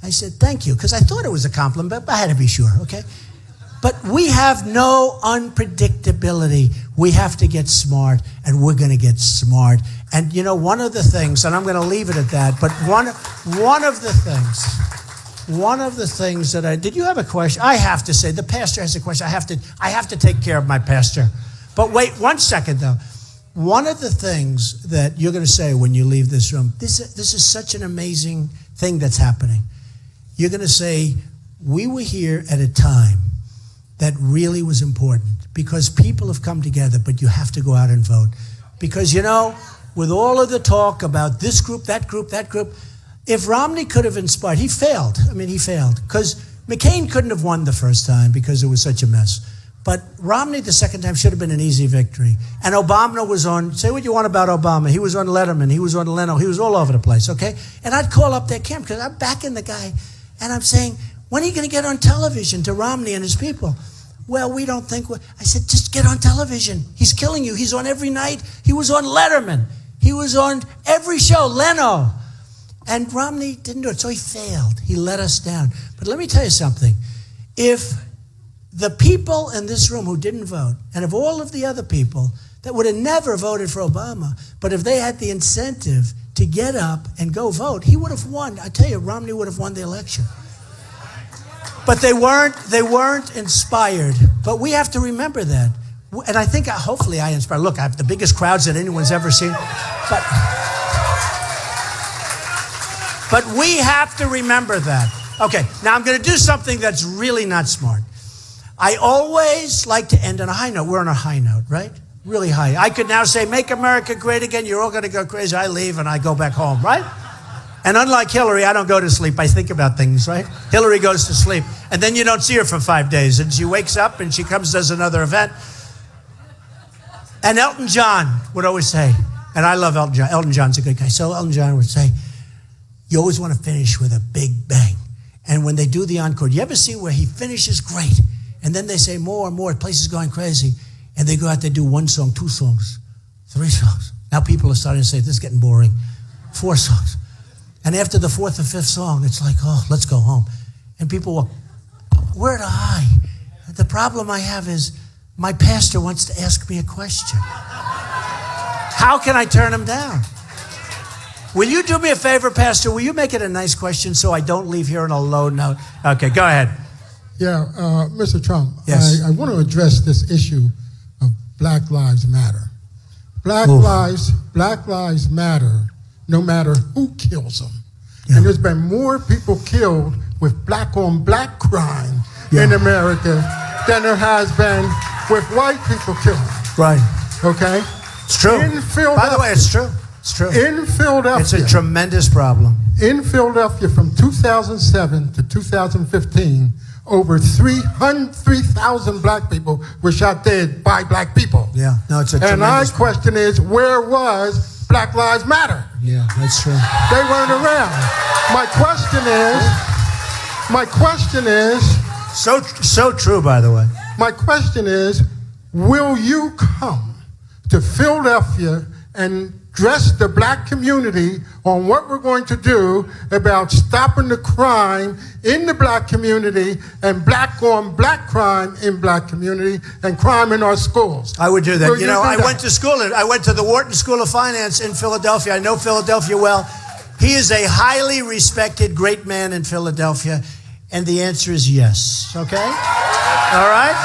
I said, thank you, because I thought it was a compliment, but I had to be sure, okay? But we have no unpredictability. We have to get smart, and we're going to get smart. And, you know, one of the things, and I'm going to leave it at that, but one of the things that did you have a question? I have to say, the pastor has a question. I have to take care of my pastor. But wait 1 second, though. One of the things that you're going to say when you leave this room, this is such an amazing thing that's happening. You're going to say, we were here at a time that really was important because people have come together, but you have to go out and vote. Because, you know, with all of the talk about this group, that group, if Romney could have inspired, he failed. I mean, he failed. Because McCain couldn't have won the first time because it was such a mess. But Romney the second time should have been an easy victory. And Obama was on, say what you want about Obama. He was on Letterman. He was on Leno. He was all over the place, okay? And I'd call up their camp because I'm backing the guy. And I'm saying, when are you going to get on television to Romney and his people? Well, we don't think. I said, just get on television. He's killing you. He's on every night. He was on Letterman. He was on every show, Leno. And Romney didn't do it, so he failed. He let us down. But let me tell you something. If the people in this room who didn't vote, and of all of the other people that would have never voted for Obama, but if they had the incentive to get up and go vote, he would have won. I tell you, Romney would have won the election. But they weren't inspired. But we have to remember that. And I think, hopefully I inspire. Look, I have the biggest crowds that anyone's ever seen. But we have to remember that. Okay, now I'm going to do something that's really not smart. I always like to end on a high note. We're on a high note, right? Really high. I could now say, make America great again. You're all going to go crazy. I leave and I go back home, right? And unlike Hillary, I don't go to sleep. I think about things, right? Hillary goes to sleep. And then you don't see her for 5 days. And she wakes up and she comes, does another event. And Elton John would always say, and I love Elton John. Elton John's a good guy. So Elton John would say, you always want to finish with a big bang. And when they do the encore, do you ever see where he finishes great? And then they say more and more, the place is going crazy. And they go out, they do 1 song, 2 songs, 3 songs. Now people are starting to say, this is getting boring. 4 songs. And after the 4th or 5th song, it's like, oh, let's go home. And people walk, where to high? The problem I have is my pastor wants to ask me a question. How can I turn him down? Will you do me a favor, Pastor? Will you make it a nice question so I don't leave here on a low note? Okay, go ahead. Yeah, Mr. Trump, yes. I want to address this issue of Black Lives Matter. Black Lives Matter, no matter who kills them. Yeah. And there's been more people killed with black-on-black crime in America than there has been with white people killed. Right. Okay? It's true. In Philadelphia, by the way, it's true. It's true. In Philadelphia. It's a tremendous problem. In Philadelphia from 2007 to 2015, over 3,000 black people were shot dead by black people. Yeah, no, it's a and my tremendous question is, where was Black Lives Matter? Yeah, that's true. They weren't around. My question is, so true, by the way. My question is, will you come to Philadelphia and address the black community on what we're going to do about stopping the crime in the black community and black-on-black crime in black community and crime in our schools? I would do that. Will You know, do I that? went to school. I went to the Wharton School of Finance in Philadelphia. I know Philadelphia well. He is a highly respected, great man in Philadelphia. And the answer is yes. Okay? All right?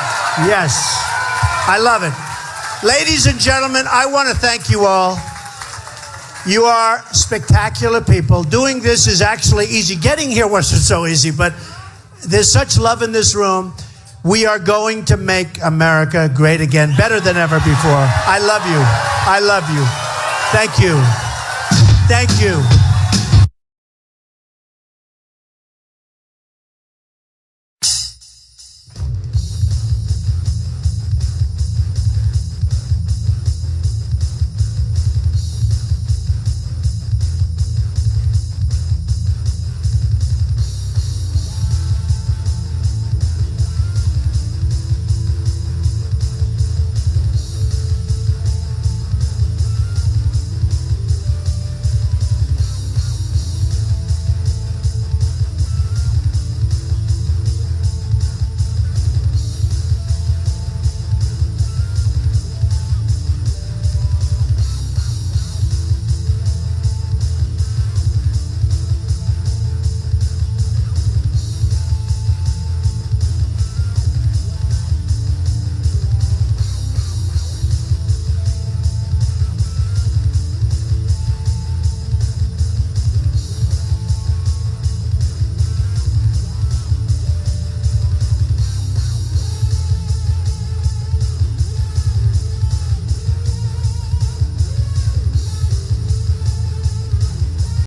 Yes. I love it. Ladies and gentlemen, I want to thank you all. You are spectacular people. Doing this is actually easy. Getting here wasn't so easy, but there's such love in this room. We are going to make America great again, better than ever before. I love you. I love you. Thank you. Thank you.